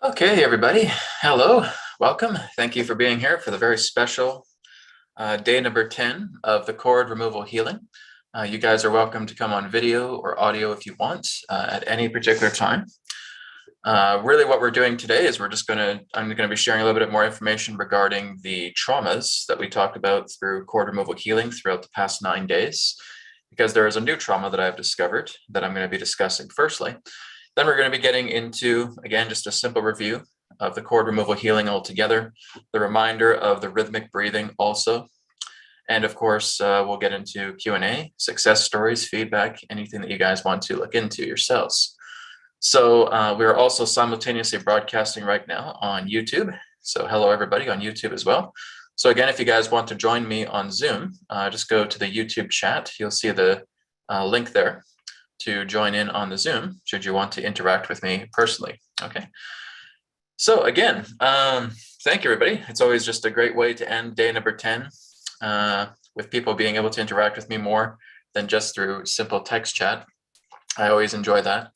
Okay, everybody. Hello. Welcome. Thank you for being here for the very special day number 10 of the cord removal healing. You guys are welcome to come on video or audio if you want at any particular time. Really what we're doing today is I'm going to be sharing a little bit more information regarding the traumas that we talked about through cord removal healing throughout the past 9 days, because there is a new trauma that I've discovered that I'm going to be discussing firstly. Then we're going to be getting into, again, just a simple review of the cord removal healing altogether, the reminder of the rhythmic breathing also. And of course, we'll get into Q&A, success stories, feedback, anything that you guys want to look into yourselves. So we're also simultaneously broadcasting right now on YouTube. So hello, everybody on YouTube as well. So again, if you guys want to join me on Zoom, just go to the YouTube chat. You'll see the link there to join in on the Zoom, should you want to interact with me personally. Okay. So again, thank you, everybody. It's always just a great way to end day number 10 with people being able to interact with me more than just through simple text chat. I always enjoy that.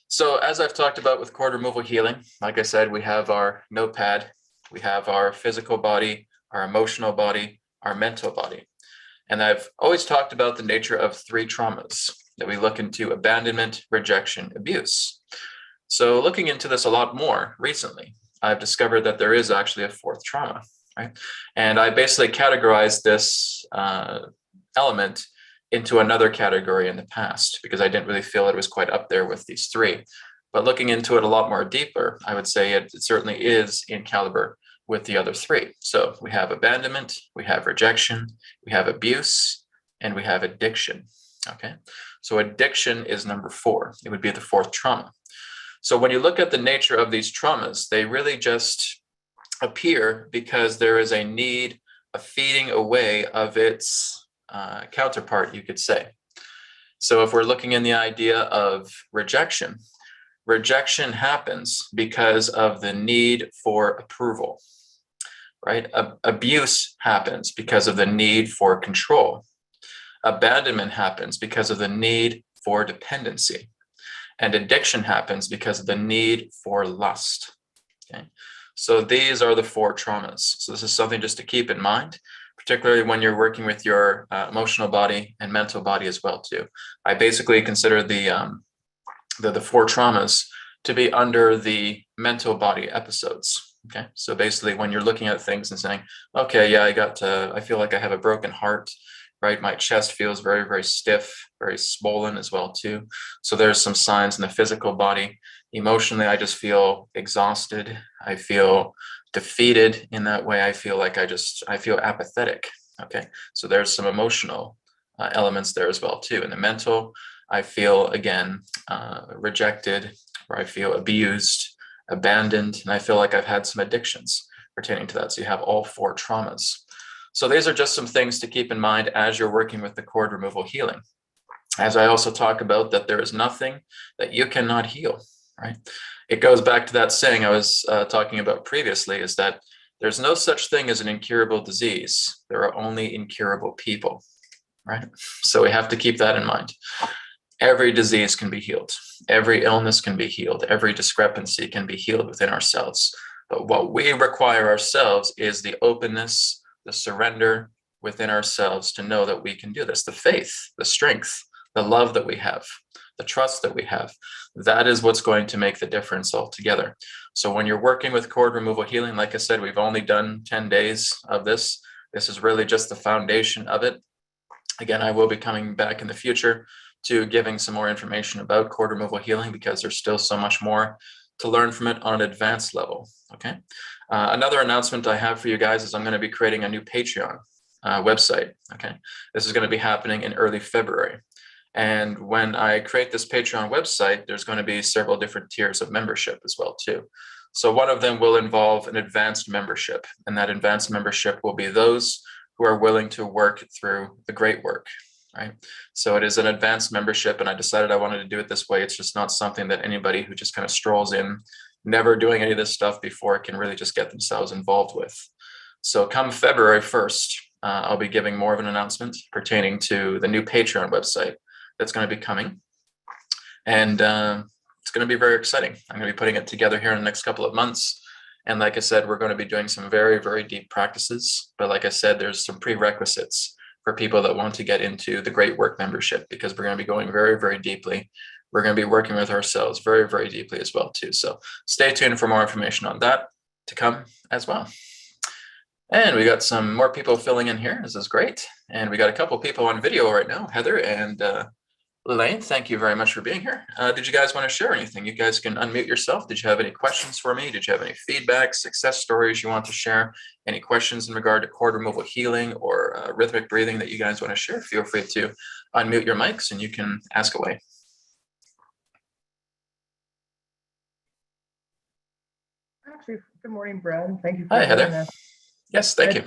So as I've talked about with cord removal healing, like I said, we have our notepad, we have our physical body, our emotional body, our mental body. And I've always talked about the nature of 3 traumas that we look into: abandonment, rejection, abuse. So looking into this a lot more recently, I've discovered that there is actually a 4th trauma, right? And I basically categorized this element into another category in the past because I didn't really feel it was quite up there with these 3. But looking into it a lot more deeper, I would say it certainly is in caliber with the other 3. So we have abandonment, we have rejection, we have abuse, and we have addiction. Okay, so addiction is number 4. It would be the 4th trauma. So when you look at the nature of these traumas, they really just appear because there is a need, a feeding away of its counterpart, you could say. So if we're looking in the idea of rejection, rejection happens because of the need for approval, right? Abuse happens because of the need for control. Abandonment happens because of the need for dependency. And addiction happens because of the need for lust. Okay, so these are the 4 traumas. So this is something just to keep in mind, particularly when you're working with your emotional body and mental body as well too. I basically consider the 4 traumas to be under the mental body episodes. Okay, so basically when you're looking at things and saying, okay, yeah, I feel like I have a broken heart, right? My chest feels very, very stiff, very swollen as well too. So there's some signs in the physical body. Emotionally, I just feel exhausted. I feel defeated in that way. I feel like I feel apathetic. Okay, so there's some emotional elements there as well too. In the mental, I feel again rejected, or I feel abused, abandoned, and I feel like I've had some addictions pertaining to that. So you have all 4 traumas. So these are just some things to keep in mind as you're working with the cord removal healing. As I also talk about that there is nothing that you cannot heal, right? It goes back to that saying I was talking about previously, is that there's no such thing as an incurable disease. There are only incurable people, right? So we have to keep that in mind. Every disease can be healed. Every illness can be healed. Every discrepancy can be healed within ourselves. But what we require ourselves is the openness, the surrender within ourselves to know that we can do this. The faith, the strength, the love that we have, the trust that we have, that is what's going to make the difference altogether. So when you're working with cord removal healing, like I said, we've only done 10 days of this. This is really just the foundation of it. Again, I will be coming back in the future to giving some more information about cord removal healing because there's still so much more to learn from it on an advanced level. Okay. Another announcement I have for you guys is I'm going to be creating a new Patreon website. Okay. This is going to be happening in early February. And when I create this Patreon website, there's going to be several different tiers of membership as well too. So one of them will involve an advanced membership, and that advanced membership will be those who are willing to work through the great work, right? So it is an advanced membership, and I decided I wanted to do it this way. It's just not something that anybody who just kind of strolls in, never doing any of this stuff before, can really just get themselves involved with. So come February 1st, I'll be giving more of an announcement pertaining to the new Patreon website that's going to be coming. And it's going to be very exciting. I'm going to be putting it together here in the next couple of months. And like I said, we're going to be doing some very, very deep practices. But like I said, there's some prerequisites for people that want to get into the Great Work membership, because we're going to be going very, very deeply. We're going to be working with ourselves very, very deeply as well, too. So stay tuned for more information on that to come as well. And we got some more people filling in here. This is great. And we got a couple people on video right now, Heather and Elaine, thank you very much for being here. Did you guys want to share anything? You guys can unmute yourself. Did you have any questions for me? Did you have any feedback, success stories you want to share? Any questions in regard to cord removal healing or rhythmic breathing that you guys want to share? Feel free to unmute your mics and you can ask away. Actually, good morning, Brad. Thank you for Hi, Heather. us. Yes, thank you.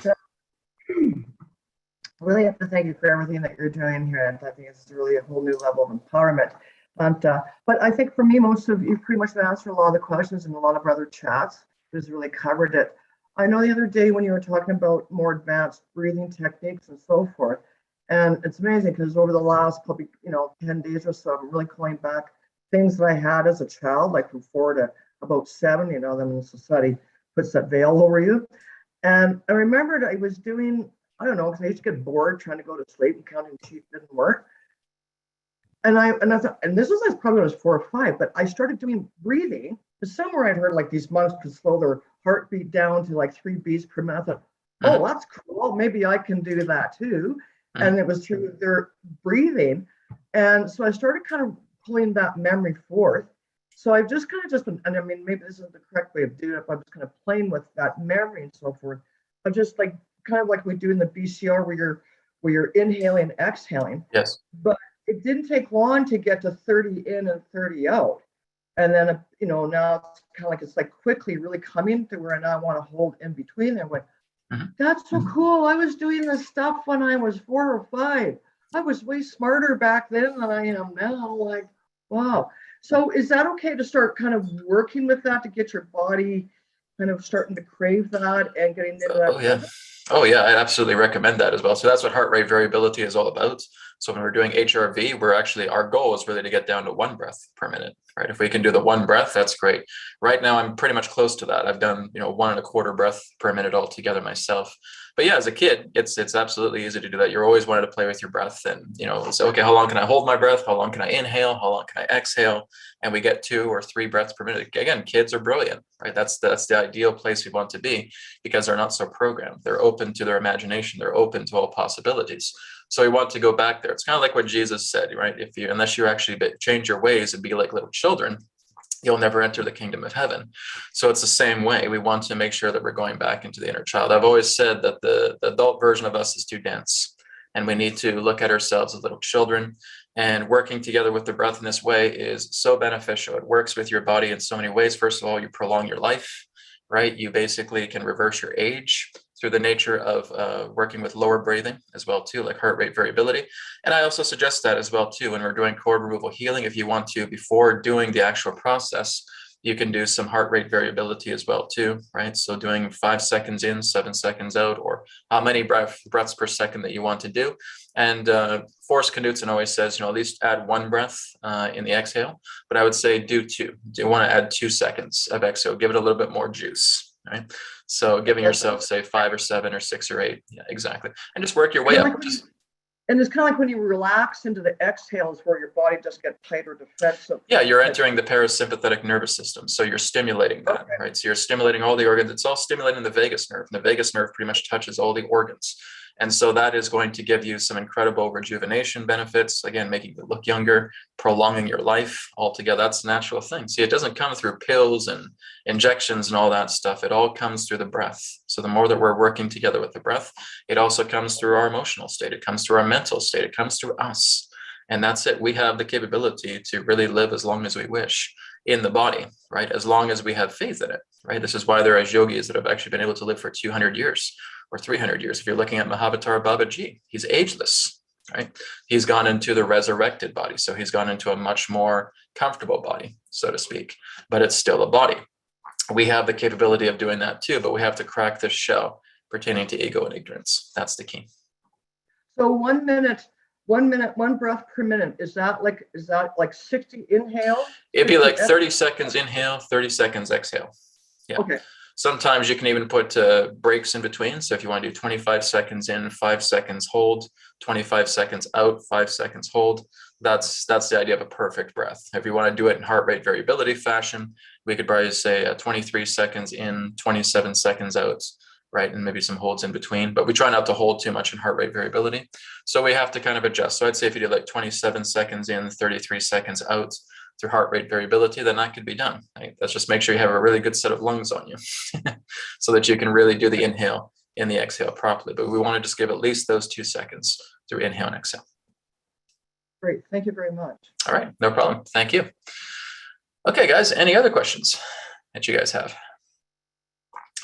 Really have to thank you for everything that you're doing here. And I think it's really a whole new level of empowerment. But I think for me, most of you pretty much answered a lot of the questions in a lot of other chats. Who's really covered it. I know the other day when you were talking about more advanced breathing techniques and so forth, and it's amazing because over the last probably 10 days or so, I'm really calling back things that I had as a child, like from 4 to about 7. Then in society puts that veil over you. And I remembered I was doing, I don't know, because I used to get bored trying to go to sleep and counting sheep didn't work. And I thought, and this was probably when I was 4 or 5, but I started doing breathing. Because somewhere I'd heard like these monks could slow their heartbeat down to like 3 beats per minute. I thought, oh, that's cool. Maybe I can do that too. And it was through their breathing. And so I started kind of pulling that memory forth. So I've just been, and I mean, maybe this isn't the correct way of doing it, but I'm just kind of playing with that memory and so forth. I'm just like, kind of like we do in the BCR where you're inhaling and exhaling. Yes. But it didn't take long to get to 30 in and 30 out. And then, now it's kind of like, it's like quickly really coming to where now I want to hold in between there. Went, that's so cool. I was doing this stuff when I was 4 or 5. I was way smarter back then than I am now. Like, wow. So is that okay to start kind of working with that to get your body kind of starting to crave that and getting into that? Oh yeah, I absolutely recommend that as well. So that's what heart rate variability is all about. So when we're doing HRV, our goal is really to get down to 1 breath per minute, right? If we can do the 1 breath, that's great. Right now, I'm pretty much close to that. I've done, 1.25 breath per minute altogether myself. But yeah, as a kid, it's absolutely easy to do that. You're always wanting to play with your breath and, say, okay, how long can I hold my breath? How long can I inhale? How long can I exhale? And we get 2 or 3 breaths per minute. Again, kids are brilliant, right? That's the ideal place we want to be because they're not so programmed. They're open to their imagination. They're open to all possibilities. So we want to go back there. It's kind of like what Jesus said, right? Unless you actually change your ways and be like little children, you'll never enter the kingdom of heaven. So it's the same way. We want to make sure that we're going back into the inner child. I've always said that the adult version of us is too dense, and we need to look at ourselves as little children. And working together with the breath in this way is so beneficial. It works with your body in so many ways. First of all, you prolong your life, right? You basically can reverse your age through the nature of working with lower breathing as well too, like heart rate variability. And I also suggest that as well too when we're doing cord removal healing. If you want to, before doing the actual process, you can do some heart rate variability as well too, right? So doing 5 seconds in, 7 seconds out, or how many breaths per second that you want to do. And Forrest Knudsen always says, at least add 1 breath in the exhale, but I would say do 2. Do you want to add 2 seconds of exhale? Give it a little bit more juice, right? So giving yourself, say, 5 or 7 or 6 or 8. Yeah, exactly. And just work your way up. And it's kind of like when you relax into the exhales where your body just gets tighter defensive. Yeah, you're entering the parasympathetic nervous system. So you're stimulating that, right? So you're stimulating all the organs. It's all stimulating the vagus nerve. And the vagus nerve pretty much touches all the organs. And so that is going to give you some incredible rejuvenation benefits. Again, making you look younger, prolonging your life altogether. That's a natural thing. See, it doesn't come through pills and injections and all that stuff. It all comes through the breath. So the more that we're working together with the breath, it also comes through our emotional state. It comes through our mental state. It comes through us. And that's it. We have the capability to really live as long as we wish in the body, right? As long as we have faith in it, right? This is why there are yogis that have actually been able to live for 200 years or 300 years. If you're looking at Mahavatar Babaji, he's ageless, right? He's gone into the resurrected body. So he's gone into a much more comfortable body, so to speak, but it's still a body. We have the capability of doing that too, but we have to crack this shell pertaining to ego and ignorance. That's the key. So 1 minute 1 minute, 1 breath per minute. Is that like 60 inhale? It'd be 60 like 30 seconds inhale, 30 seconds exhale. Yeah. Okay. Sometimes you can even put breaks in between. So if you want to do 25 seconds in, 5 seconds hold, 25 seconds out, 5 seconds hold, that's the idea of a perfect breath. If you want to do it in heart rate variability fashion, we could probably say 23 seconds in, 27 seconds out, right? And maybe some holds in between, but we try not to hold too much in heart rate variability. So we have to kind of adjust. So I'd say if you do like 27 seconds in, 33 seconds out through heart rate variability, then that could be done. Right? Let's just make sure you have a really good set of lungs on you so that you can really do the inhale and the exhale properly. But we want to just give at least those 2 seconds through inhale and exhale. Great. Thank you very much. All right. No problem. Thank you. Okay, guys, any other questions that you guys have?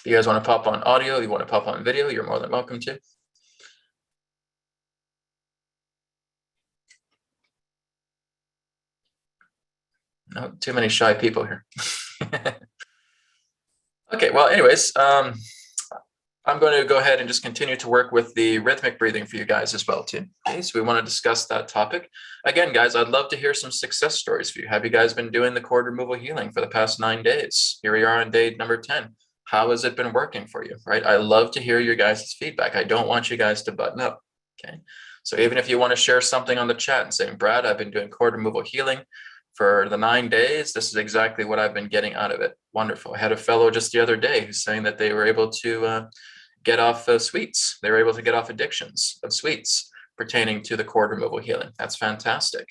If you guys want to pop on audio, you want to pop on video, you're more than welcome to. No, too many shy people here. Okay, well, anyways, I'm going to go ahead and just continue to work with the rhythmic breathing for you guys as well, too. Okay, so we want to discuss that topic. Again, guys, I'd love to hear some success stories for you. Have you guys been doing the cord removal healing for the past 9 days? Here we are on day number 10. How has it been working for you, right? I love to hear your guys' feedback. I don't want you guys to button up, okay? So even if you want to share something on the chat and saying, Brad, I've been doing cord removal healing for the 9 days. This is exactly what I've been getting out of it. Wonderful. I had a fellow just the other day who's saying that they were able to get off sweets. They were able to get off addictions of sweets pertaining to the cord removal healing. That's fantastic.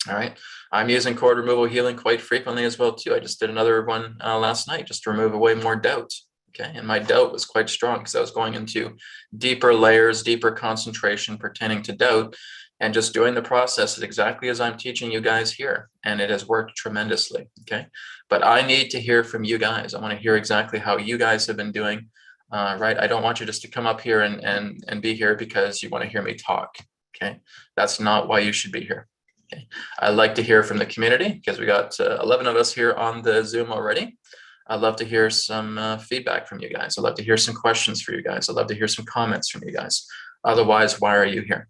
All right. I'm using cord removal healing quite frequently as well, too. I just did another one last night just to remove away more doubt. Okay. And my doubt was quite strong because I was going into deeper layers, deeper concentration pertaining to doubt. And just doing the process is exactly as I'm teaching you guys here. And it has worked tremendously. Okay. But I need to hear from you guys. I want to hear exactly how you guys have been doing. Right. I don't want you just to come up here and be here because you want to hear me talk. Okay. That's not why you should be here. Okay. I like to hear from the community because we got 11 of us here on the Zoom already. I'd love to hear some feedback from you guys. I'd love to hear some questions for you guys. I'd love to hear some comments from you guys. Otherwise, why are you here?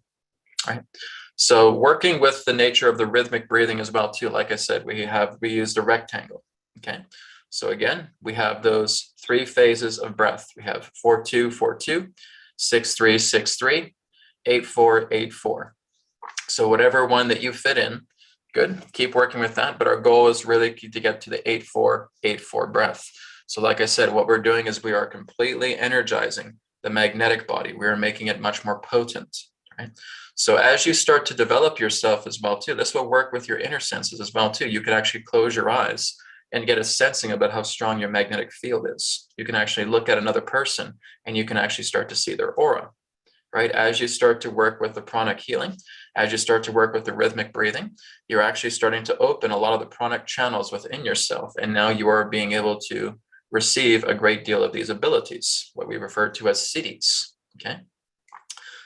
Right. So working with the nature of the rhythmic breathing as well too, like I said, we used a rectangle. Okay. So again, we have those 3 phases of breath. We have 4-2, 4-2, 6-3, 6-3, 8-4, 8-4. So whatever one that you fit in, good, keep working with that. But our goal is really to get to the 8-4, 8-4 breath. So like I said, what we're doing is we are completely energizing the magnetic body. We are making it much more potent. Right? So as you start to develop yourself as well too, this will work with your inner senses as well too. You can actually close your eyes and get a sensing about how strong your magnetic field is. You can actually look at another person and you can actually start to see their aura, right? As you start to work with the pranic healing, as you start to work with the rhythmic breathing, you're actually starting to open a lot of the pranic channels within yourself. And now you are being able to receive a great deal of these abilities, what we refer to as siddhis, okay?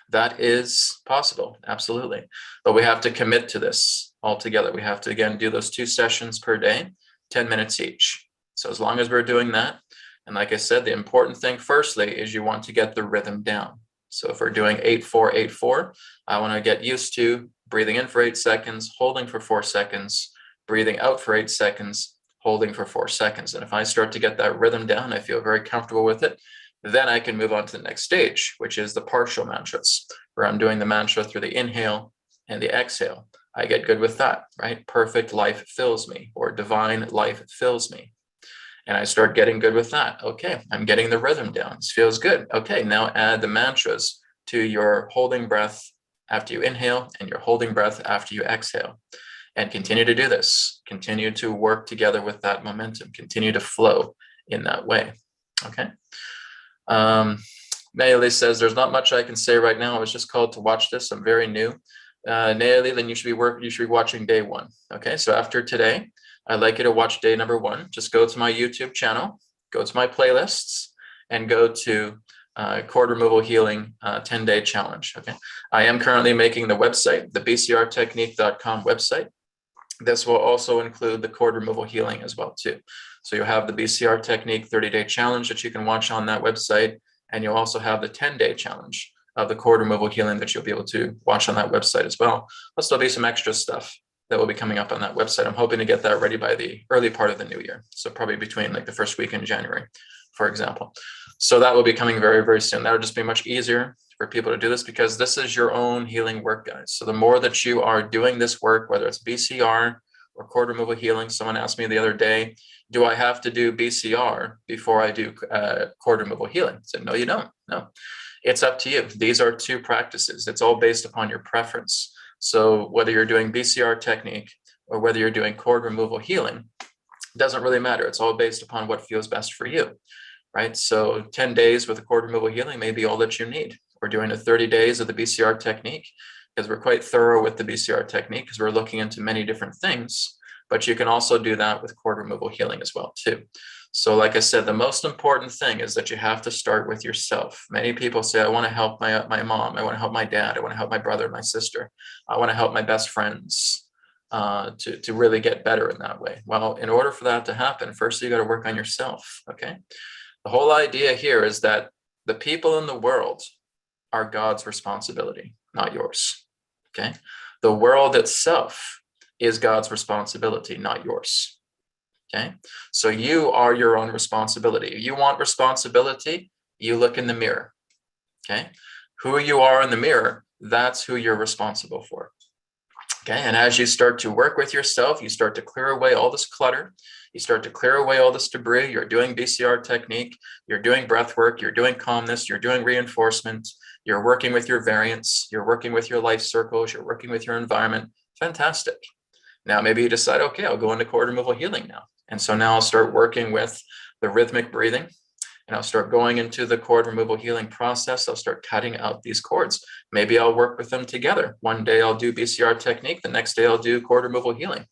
That is possible, absolutely. But we have to commit to this altogether. We have to, again, do those 2 sessions per day, 10 minutes each. So as long as we're doing that, and like I said, the important thing firstly is you want to get the rhythm down. So if we're doing 8-4, 8-4, I want to get used to breathing in for 8 seconds, holding for 4 seconds, breathing out for 8 seconds, holding for 4 seconds. And if I start to get that rhythm down, I feel very comfortable with it, then I can move on to the next stage, which is the partial mantras, where I'm doing the mantra through the inhale and the exhale. I get good with that, right? Perfect life fills me, or divine life fills me. And I start getting good with that. Okay, I'm getting the rhythm down. This feels good. Okay, now add the mantras to your holding breath after you inhale and your holding breath after you exhale. And continue to do this. Continue to work together with that momentum. Continue to flow in that way. Okay. Nayeli says, there's not much I can say right now. I was just called to watch this. I'm very new. Nayeli, then you should be watching day 1. Okay, so after today, I'd like you to watch day number 1. Just go to my YouTube channel, go to my playlists, and go to cord removal healing 10-day challenge. Okay, I am currently making the website, the bcrtechnique.com website. This will also include the cord removal healing as well too. So you'll have the BCR Technique 30-day challenge that you can watch on that website, and you'll also have the 10-day challenge of the cord removal healing that you'll be able to watch on that website as well. Plus, there'll be some extra stuff that will be coming up on that website. I'm hoping to get that ready by the early part of the new year. So probably between like the first week in January, for example. So that will be coming very, very soon. That'll just be much easier for people to do this because this is your own healing work, guys. So the more that you are doing this work, whether it's BCR or cord removal healing, someone asked me the other day, do I have to do BCR before I do cord removal healing? I said, no, you don't. No, it's up to you. These are two practices. It's all based upon your preference. So whether you're doing BCR technique or whether you're doing cord removal healing, it doesn't really matter. It's all based upon what feels best for you, right? So 10 days with a cord removal healing may be all that you need. We're doing the 30 days of the BCR technique because we're quite thorough with the BCR technique because we're looking into many different things, but you can also do that with cord removal healing as well too. So like I said, the most important thing is that you have to start with yourself. Many people say, I want to help my mom. I want to help my dad. I want to help my brother, my sister. I want to help my best friends to really get better in that way. Well, in order for that to happen, first you got to work on yourself, okay? The whole idea here is that the people in the world are God's responsibility, not yours, okay? The world itself is God's responsibility, not yours. Okay, so you are your own responsibility. You want responsibility, you look in the mirror. Okay, who you are in the mirror, that's who you're responsible for. Okay, and as you start to work with yourself, you start to clear away all this clutter. You start to clear away all this debris. You're doing BCR technique, you're doing breath work, you're doing calmness, you're doing reinforcement, you're working with your variants, you're working with your life circles, you're working with your environment. Fantastic. Now, maybe you decide, okay, I'll go into cord removal healing now. And so now I'll start working with the rhythmic breathing and I'll start going into the cord removal healing process. I'll start cutting out these cords. Maybe I'll work with them together. One day I'll do BCR technique. The next day I'll do cord removal healing.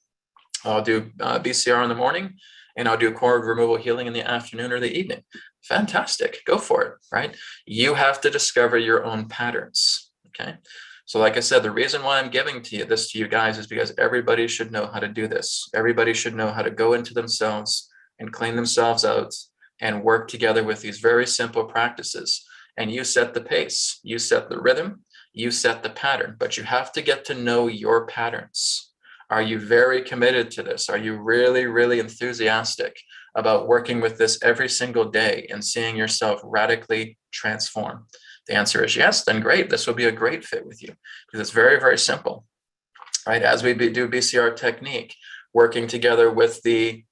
I'll do BCR in the morning and I'll do cord removal healing in the afternoon or the evening. Fantastic. Go for it, right? You have to discover your own patterns, okay? So like I said, the reason why I'm giving this to you guys is because everybody should know how to do this. Everybody should know how to go into themselves and clean themselves out and work together with these very simple practices. And you set the pace, you set the rhythm, you set the pattern, but you have to get to know your patterns. Are you very committed to this? Are you really, really enthusiastic about working with this every single day and seeing yourself radically transform? The answer is yes, then great. This will be a great fit with you because it's very, very simple, right? As we do BCR technique, working together with the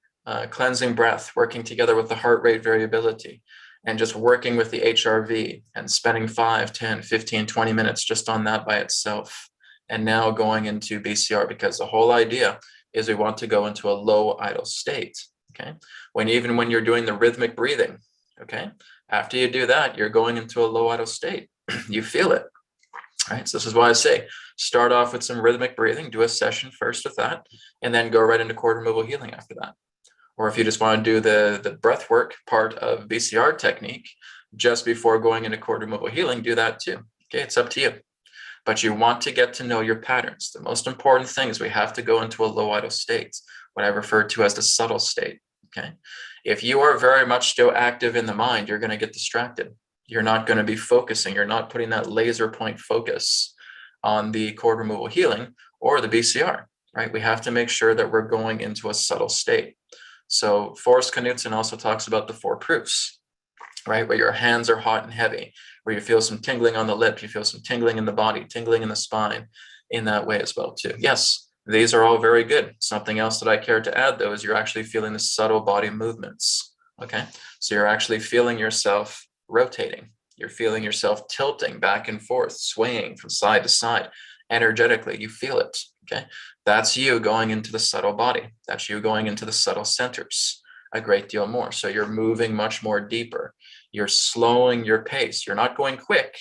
cleansing breath, working together with the heart rate variability, and just working with the HRV and spending 5, 10, 15, 20 minutes just on that by itself. And now going into BCR because the whole idea is we want to go into a low idle state, okay? Even when you're doing the rhythmic breathing, okay? After you do that, you're going into a low idle state. You feel it, right? So this is why I say, start off with some rhythmic breathing, do a session first with that, and then go right into cord removal healing after that. Or if you just want to do the breath work part of BCR technique just before going into cord removal healing, do that too. Okay, it's up to you. But you want to get to know your patterns. The most important thing is we have to go into a low idle state, what I refer to as the subtle state. Okay. If you are very much still active in the mind, you're going to get distracted. You're not going to be focusing. You're not putting that laser point focus on the cord removal healing or the BCR, right? We have to make sure that we're going into a subtle state. So Forrest Knudsen also talks about the 4 proofs, right? Where your hands are hot and heavy, where you feel some tingling on the lip, you feel some tingling in the body, tingling in the spine in that way as well too. Yes. These are all very good. Something else that I care to add, though, is you're actually feeling the subtle body movements, okay? So you're actually feeling yourself rotating. You're feeling yourself tilting back and forth, swaying from side to side. Energetically, you feel it, okay? That's you going into the subtle body. That's you going into the subtle centers a great deal more. So you're moving much more deeper. You're slowing your pace. You're not going quick,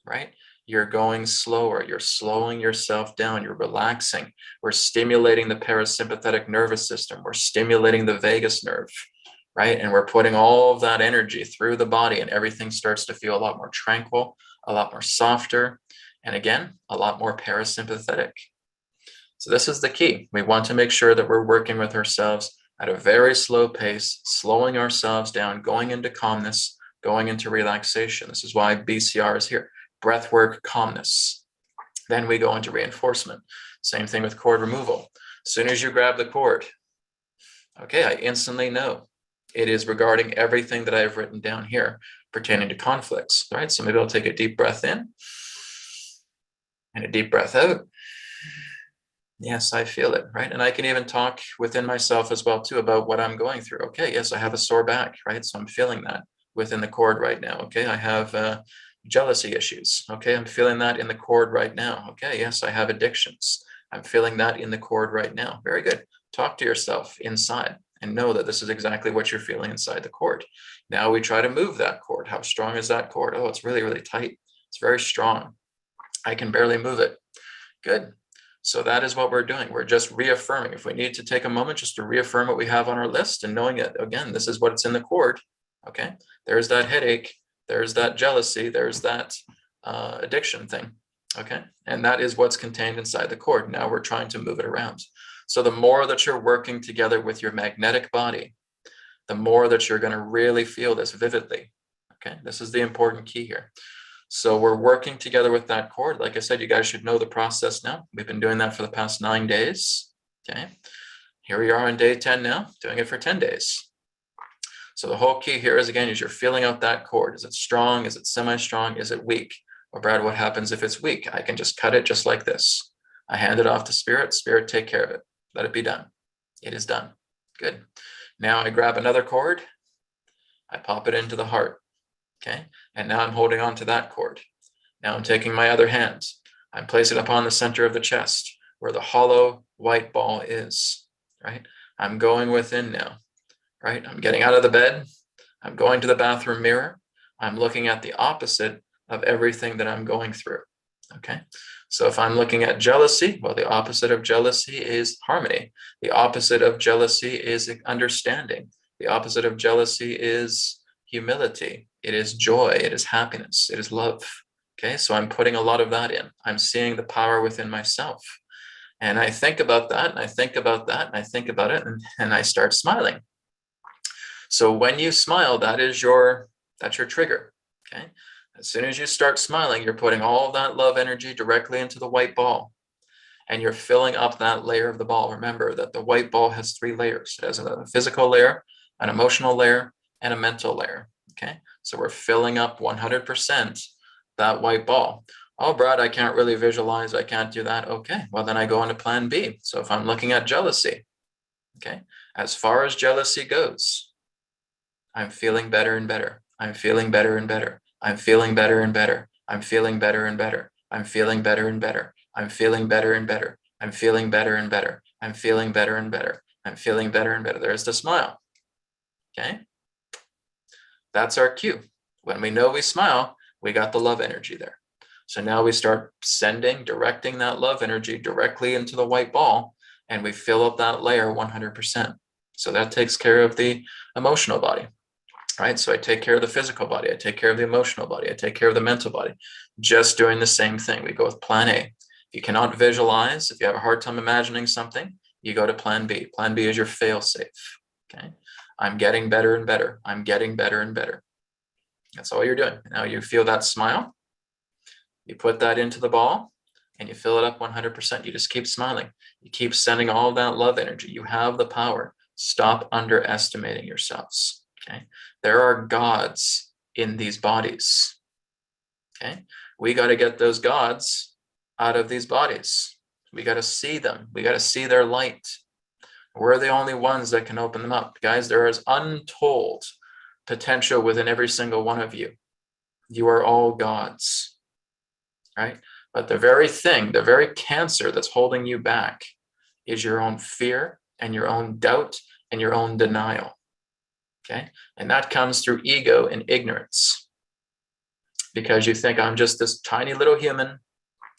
right? You're going slower, you're slowing yourself down, you're relaxing. We're stimulating the parasympathetic nervous system, we're stimulating the vagus nerve, right? And we're putting all of that energy through the body and everything starts to feel a lot more tranquil, a lot more softer, and again, a lot more parasympathetic. So this is the key. We want to make sure that we're working with ourselves at a very slow pace, slowing ourselves down, going into calmness, going into relaxation. This is why BCR is here. breath work, calmness. Then we go into reinforcement. Same thing with cord removal. As soon as you grab the cord, okay, I instantly know it is regarding everything that I've written down here pertaining to conflicts, right? So maybe I'll take a deep breath in and a deep breath out. Yes, I feel it, right? And I can even talk within myself as well too about what I'm going through. Okay, yes, I have a sore back, right? So I'm feeling that within the cord right now. Okay, I have jealousy issues. Okay, I'm feeling that in the cord right now. Okay, yes, I have addictions. I'm feeling that in the cord right now. Very good. Talk to yourself inside and know that this is exactly what you're feeling inside the cord. Now we try to move that cord. How strong is that cord? Oh, it's really, really tight. It's very strong. I can barely move it. Good. So that is what we're doing. We're just reaffirming. If we need to take a moment just to reaffirm what we have on our list and knowing that, again, this is what's in the cord. Okay, there's that headache. There's that jealousy. There's that addiction thing. Okay, and that is what's contained inside the cord. Now we're trying to move it around. So the more that you're working together with your magnetic body, the more that you're going to really feel this vividly. Okay, this is the important key here. So we're working together with that cord. Like I said, you guys should know the process now. We've been doing that for the past 9 days. Okay, here we are on day 10 now, doing it for 10 days. So the whole key here is, again, is you're feeling out that cord. Is it strong? Is it semi-strong? Is it weak? Well, Brad, what happens if it's weak? I can just cut it just like this. I hand it off to Spirit. Spirit, take care of it. Let it be done. It is done. Good. Now I grab another cord. I pop it into the heart. Okay, and now I'm holding on to that cord. Now I'm taking my other hand. I'm placing it upon the center of the chest where the hollow white ball is, right? I'm going within now, right? I'm getting out of the bed. I'm going to the bathroom mirror. I'm looking at the opposite of everything that I'm going through, okay? So if I'm looking at jealousy, well, the opposite of jealousy is harmony. The opposite of jealousy is understanding. The opposite of jealousy is humility. It is joy. It is happiness. It is love. Okay, so I'm putting a lot of that in. I'm seeing the power within myself. And I think about that, and I think about that, and I think about it, and I start smiling. So when you smile, that's your trigger. Okay. As soon as you start smiling, you're putting all of that love energy directly into the white ball. And you're filling up that layer of the ball. Remember that the white ball has 3 layers. It has a physical layer, an emotional layer, and a mental layer. Okay, so we're filling up 100% that white ball. Oh, Brad, I can't really visualize. I can't do that. Okay, well, then I go into plan B. So if I'm looking at jealousy, okay, as far as jealousy goes, I'm feeling better and better. I'm feeling better and better. I'm feeling better and better. I'm feeling better and better. I'm feeling better and better. I'm feeling better and better. I'm feeling better and better. I'm feeling better and better. I'm feeling better and better. There's the smile. Okay. That's our cue. When we know we smile, we got the love energy there. So now we start directing that love energy directly into the white ball, and we fill up that layer 100%. So that takes care of the emotional body, right? So I take care of the physical body. I take care of the emotional body. I take care of the mental body. Just doing the same thing. We go with plan A. If you cannot visualize, if you have a hard time imagining something, you go to plan B. Plan B is your fail safe. Okay. I'm getting better and better. I'm getting better and better. That's all you're doing. Now you feel that smile. You put that into the ball and you fill it up 100%. You just keep smiling. You keep sending all that love energy. You have the power. Stop underestimating yourselves. Okay. There are gods in these bodies. Okay. We got to get those gods out of these bodies. We got to see them. We got to see their light. We're the only ones that can open them up. Guys, there is untold potential within every single one of you. You are all gods, right? But the very thing, the very cancer that's holding you back is your own fear and your own doubt and your own denial, okay? And that comes through ego and ignorance because you think I'm just this tiny little human,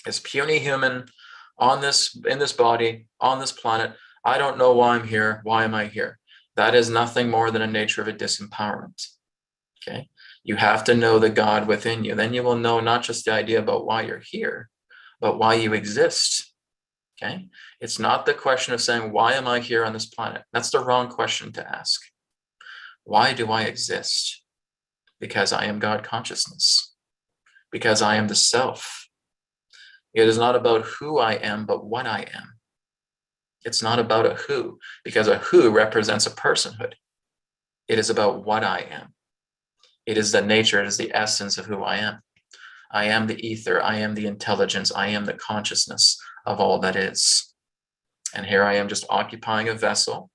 this puny human in this body, on this planet. I don't know why I'm here. Why am I here? That is nothing more than a nature of a disempowerment. Okay. You have to know the God within you. Then you will know not just the idea about why you're here, but why you exist. Okay. It's not the question of saying, why am I here on this planet? That's the wrong question to ask. Why do I exist? Because I am God consciousness. because I am the self. It is not about who I am, but what I am. It's not about a who, because a who represents a personhood. It is about what I am. It is the nature, it is the essence of who I am. I am the ether, I am the intelligence, I am the consciousness of all that is. And here I am just occupying a vessel,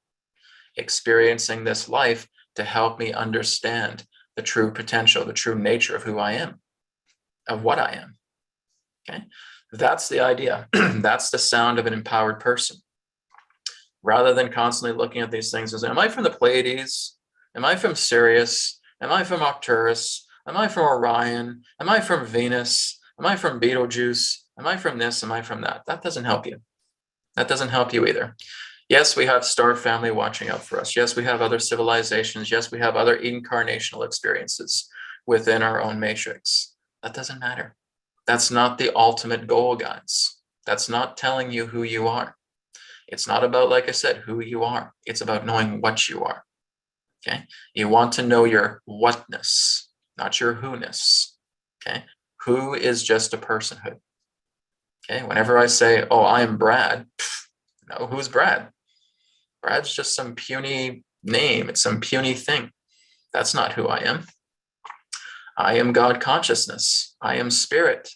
experiencing this life to help me understand the true potential, the true nature of who I am, of what I am. Okay, that's the idea. That's the sound of an empowered person. Rather than constantly looking at these things as, am I from the Pleiades? Am I from Sirius? Am I from Arcturus? Am I from Orion? Am I from Venus? Am I from Betelgeuse? Am I from this? Am I from that? That doesn't help you. That doesn't help you either. Yes, we have star family watching out for us. Yes, we have other civilizations. Yes, we have other incarnational experiences within our own matrix. That doesn't matter. That's not the ultimate goal, guys. That's not telling you who you are. It's not about, like I said, who you are. It's about knowing what you are. Okay? You want to know your whatness, not your who-ness. Okay? Who is just a personhood. Okay? Whenever I say, oh, I am Brad, no, who's Brad? Brad's just some puny name. It's some puny thing. That's not who I am. I am God consciousness. I am spirit.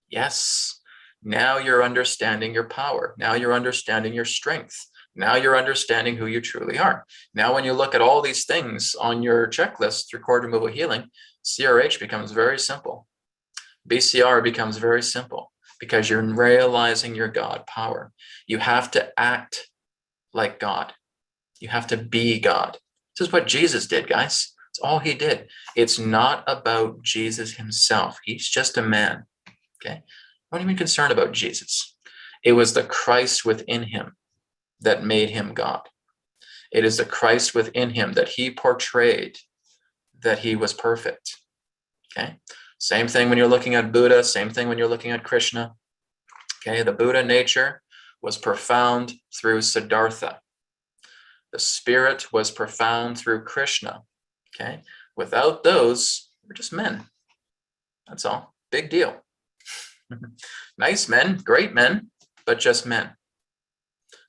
Yes. Now you're understanding your power. Now you're understanding your strength. Now you're understanding who you truly are. Now, when you look at all these things on your checklist through cord removal healing, CRH becomes very simple. BCR becomes very simple because you're realizing your God power. You have to act like God. You have to be God. This is what Jesus did, guys. It's all he did. It's not about Jesus himself. He's just a man. Okay? Don't even be concerned about Jesus. It was the Christ within him that made him God. It is the Christ within him that he portrayed that he was perfect. Okay? Same thing when you're looking at Buddha, same thing when you're looking at Krishna. Okay, the Buddha nature was profound through Siddhartha. The spirit was profound through Krishna. Okay, without those, we're just men. That's all. Big deal. Nice men, great men, but just men.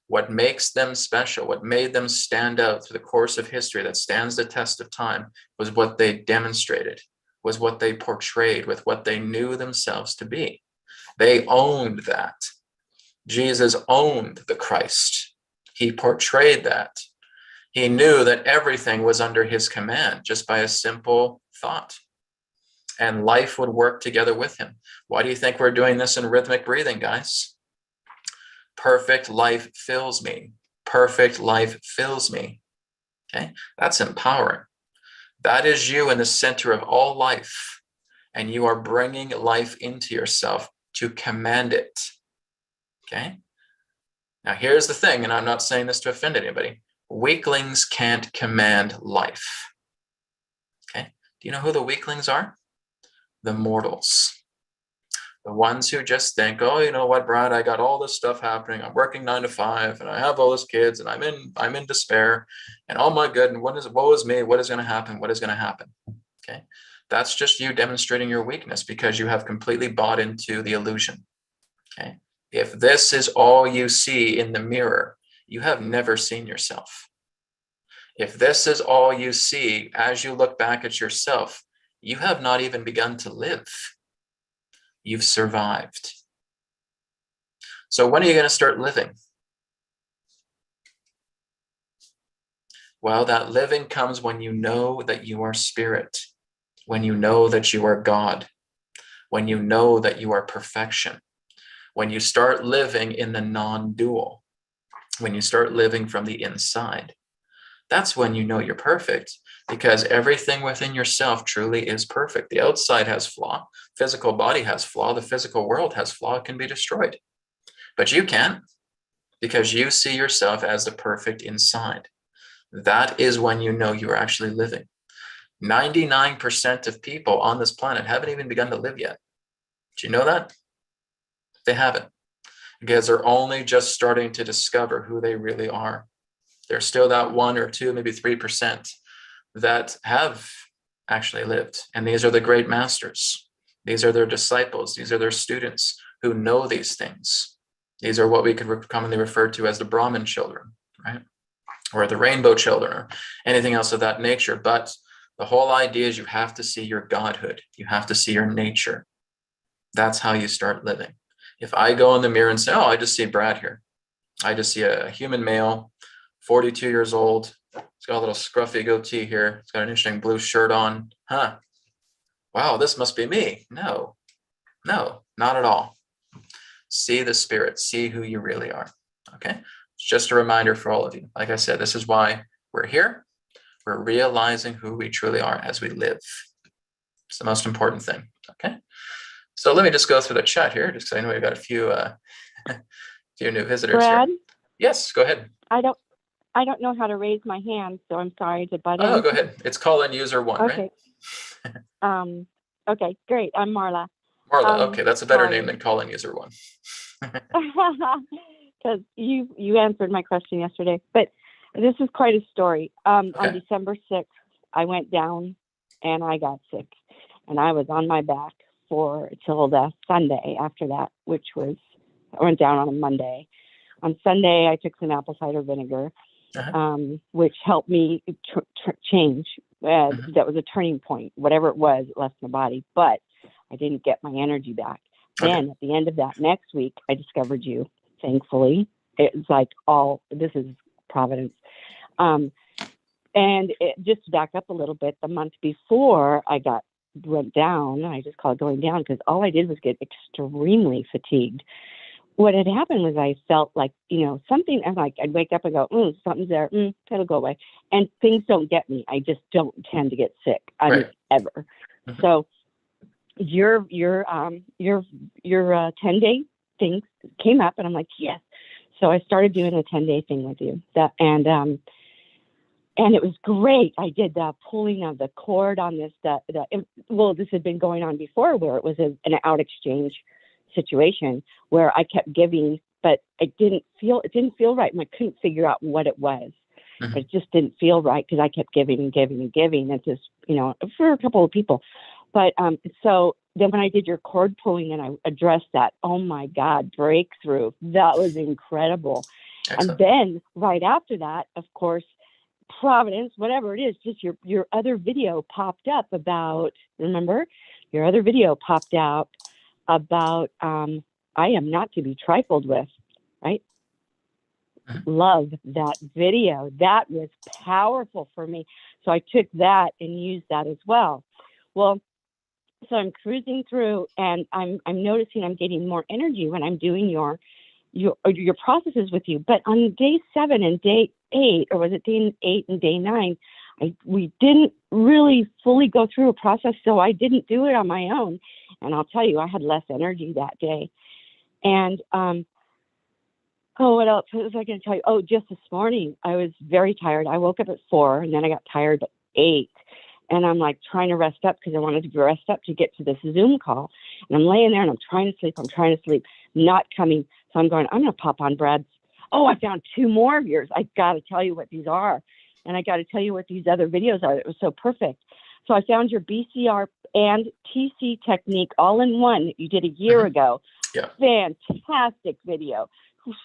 What makes them special, what made them stand out through the course of history that stands the test of time was what they demonstrated, was what they portrayed, with what they knew themselves to be. They owned that. Jesus owned the Christ. He portrayed that. He knew that everything was under his command just by a simple thought. And life would work together with him. Why do you think we're doing this in rhythmic breathing, guys? Perfect life fills me. Perfect life fills me. Okay, that's empowering. That is you in the center of all life. And you are bringing life into yourself to command it. Okay. Now, here's the thing, and I'm not saying this to offend anybody. Weaklings can't command life. Okay. Do you know who the weaklings are? The mortals. The ones who just think, oh, you know what, Brad, I got all this stuff happening. I'm working 9 to 5 and I have all those kids and I'm in despair. And oh my goodness, woe is me? What is going to happen? What is going to happen? Okay. That's just you demonstrating your weakness because you have completely bought into the illusion. Okay. If this is all you see in the mirror, you have never seen yourself. If this is all you see as you look back at yourself, you have not even begun to live. You've survived. So when are you going to start living? Well, that living comes when you know that you are spirit, when you know that you are God, when you know that you are perfection, when you start living in the non-dual, when you start living from the inside. That's when you know you're perfect, because everything within yourself truly is perfect. The outside has flaw, physical body has flaw, the physical world has flaw, it can be destroyed. But you can't, because you see yourself as the perfect inside. That is when you know you are actually living. 99% of people on this planet haven't even begun to live yet. Do you know that? They haven't, because they're only just starting to discover who they really are. There's still that 1 or 2, maybe 3% that have actually lived. And these are the great masters. These are their disciples. These are their students who know these things. These are what we could commonly refer to as the Brahmin children, right? Or the rainbow children, or anything else of that nature. But the whole idea is you have to see your godhood. You have to see your nature. That's how you start living. If I go in the mirror and say, oh, I just see Brad here. I just see a human male, 42 years old. He's got a little scruffy goatee here. He's got an interesting blue shirt on. Huh. Wow, this must be me. No, not at all. See the spirit. See who you really are. Okay? It's just a reminder for all of you. Like I said, this is why we're here. We're realizing who we truly are as we live. It's the most important thing. Okay? So let me just go through the chat here, just because I know we've got a few few new visitors Brad? here. Yes, go ahead. I don't know how to raise my hand, so I'm sorry to butt in. Oh, go ahead. It's call in user 1, okay. right? Okay, great. I'm Marla. Marla, okay, that's a better sorry. name than call in user 1. Because you answered my question yesterday, but this is quite a story. On December 6th, I went down and I got sick, and I was on my back till the Sunday after that, which was, I went down on a Monday. On Sunday, I took some apple cider vinegar, which helped me change. That was a turning point. Whatever it was, it left my body, but I didn't get my energy back. Then at the end of that next week, I discovered you, thankfully. It's like this is providence. And just to back up a little bit, the month before I went down, I just call it going down, because all I did was get extremely fatigued. What had happened was I felt like, something, and like I'd wake up and go, something's there, that'll go away. And things don't get me. I just don't tend to get sick. Ever. Mm-hmm. So your 10-day thing came up, and I'm like, yes. So I started doing a 10-day thing with you. And it was great. I did the pulling of the cord on this. This had been going on before, where it was an out exchange situation where I kept giving, but it didn't feel right, and I couldn't figure out what it was. Mm-hmm. But it just didn't feel right, because I kept giving and giving and giving, and just for a couple of people. But so then when I did your cord pulling and I addressed that, oh my God, breakthrough! That was incredible. Excellent. And then right after that, of course, providence, whatever it is, just your other video popped up about. Remember, your other video popped out about I am not to be trifled with, right? Mm-hmm. Love that video. That was powerful for me. So I took that and used that as well. Well, so I'm cruising through, and I'm noticing I'm getting more energy when I'm doing your processes with you. But on day 7 and day 8, or was it day 8 and day 9, we didn't really fully go through a process, so I didn't do it on my own. And I'll tell you, I had less energy that day. And what else was I going to tell you? Oh, just this morning, I was very tired. I woke up at 4, and then I got tired at 8. And I'm like trying to rest up, because I wanted to rest up to get to this Zoom call. And I'm laying there and I'm trying to sleep, not coming. So I'm going, I'm going to pop on Brad's. Oh, I found 2 more of yours. I got to tell you what these are. And I got to tell you what these other videos are. It was so perfect. So I found your BCR and TC technique all in one that you did a year ago. Yeah. Fantastic video.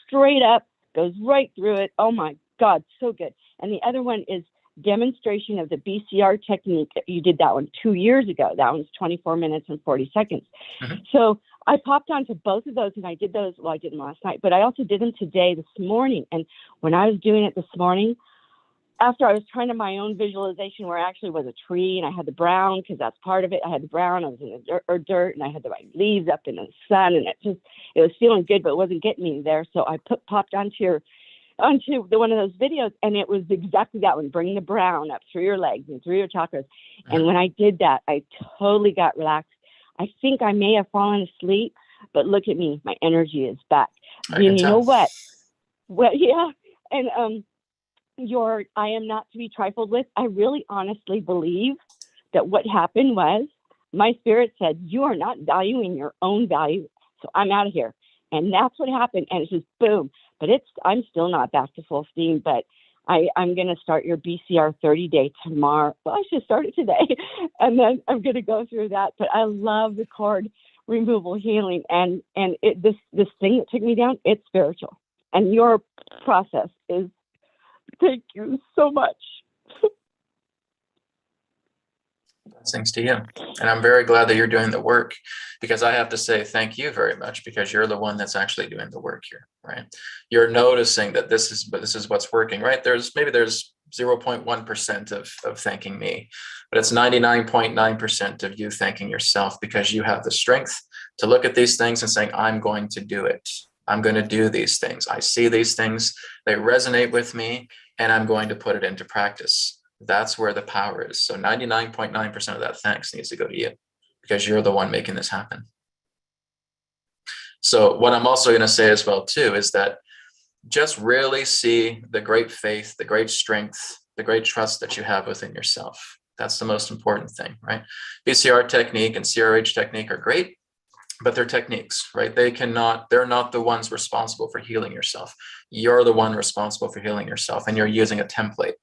Straight up, goes right through it. Oh my God, so good. And the other one is demonstration of the BCR technique. You did that one 2 years ago. That one's 24 minutes and 40 seconds. Mm-hmm. So I popped onto both of those, and I did those. Well, I did them last night, but I also did them this morning. And when I was doing it this morning, after I was trying to my own visualization, where actually was a tree, and I had the brown, because that's part of it. I had the brown, I was in the dirt, and I had the right leaves up in the sun, and it was feeling good, but it wasn't getting me there. So I popped onto one of those videos, and it was exactly that one, bring the brown up through your legs and through your chakras. Mm-hmm. And when I did that, I totally got relaxed. I think I may have fallen asleep, but look at me, my energy is back. You know what? Well, yeah. And I am not to be trifled with. I really honestly believe that what happened was my spirit said, you are not valuing your own value, so I'm out of here. And that's what happened. And it's just boom. But I'm still not back to full steam, but I'm going to start your BCR 30 day tomorrow. Well, I should start it today. And then I'm going to go through that. But I love the cord removal healing. And this thing that took me down, it's spiritual. And your process is, thank you so much. Thanks to you. And I'm very glad that you're doing the work, because I have to say thank you very much, because you're the one that's actually doing the work here, right? You're noticing that this is what's working, right? There's 0.1% of thanking me, but it's 99.9% of you thanking yourself, because you have the strength to look at these things and saying, I'm going to do it. I'm going to do these things. I see these things, they resonate with me, and I'm going to put it into practice. That's where the power is. So 99.9% of that thanks needs to go to you, because you're the one making this happen. So what I'm also going to say as well too is that just really see the great faith, the great strength, the great trust that you have within yourself. That's the most important thing, right? BCR technique and CRH technique are great, but they're techniques, right? They're not the ones responsible for healing yourself. You're the one responsible for healing yourself, and you're using a template.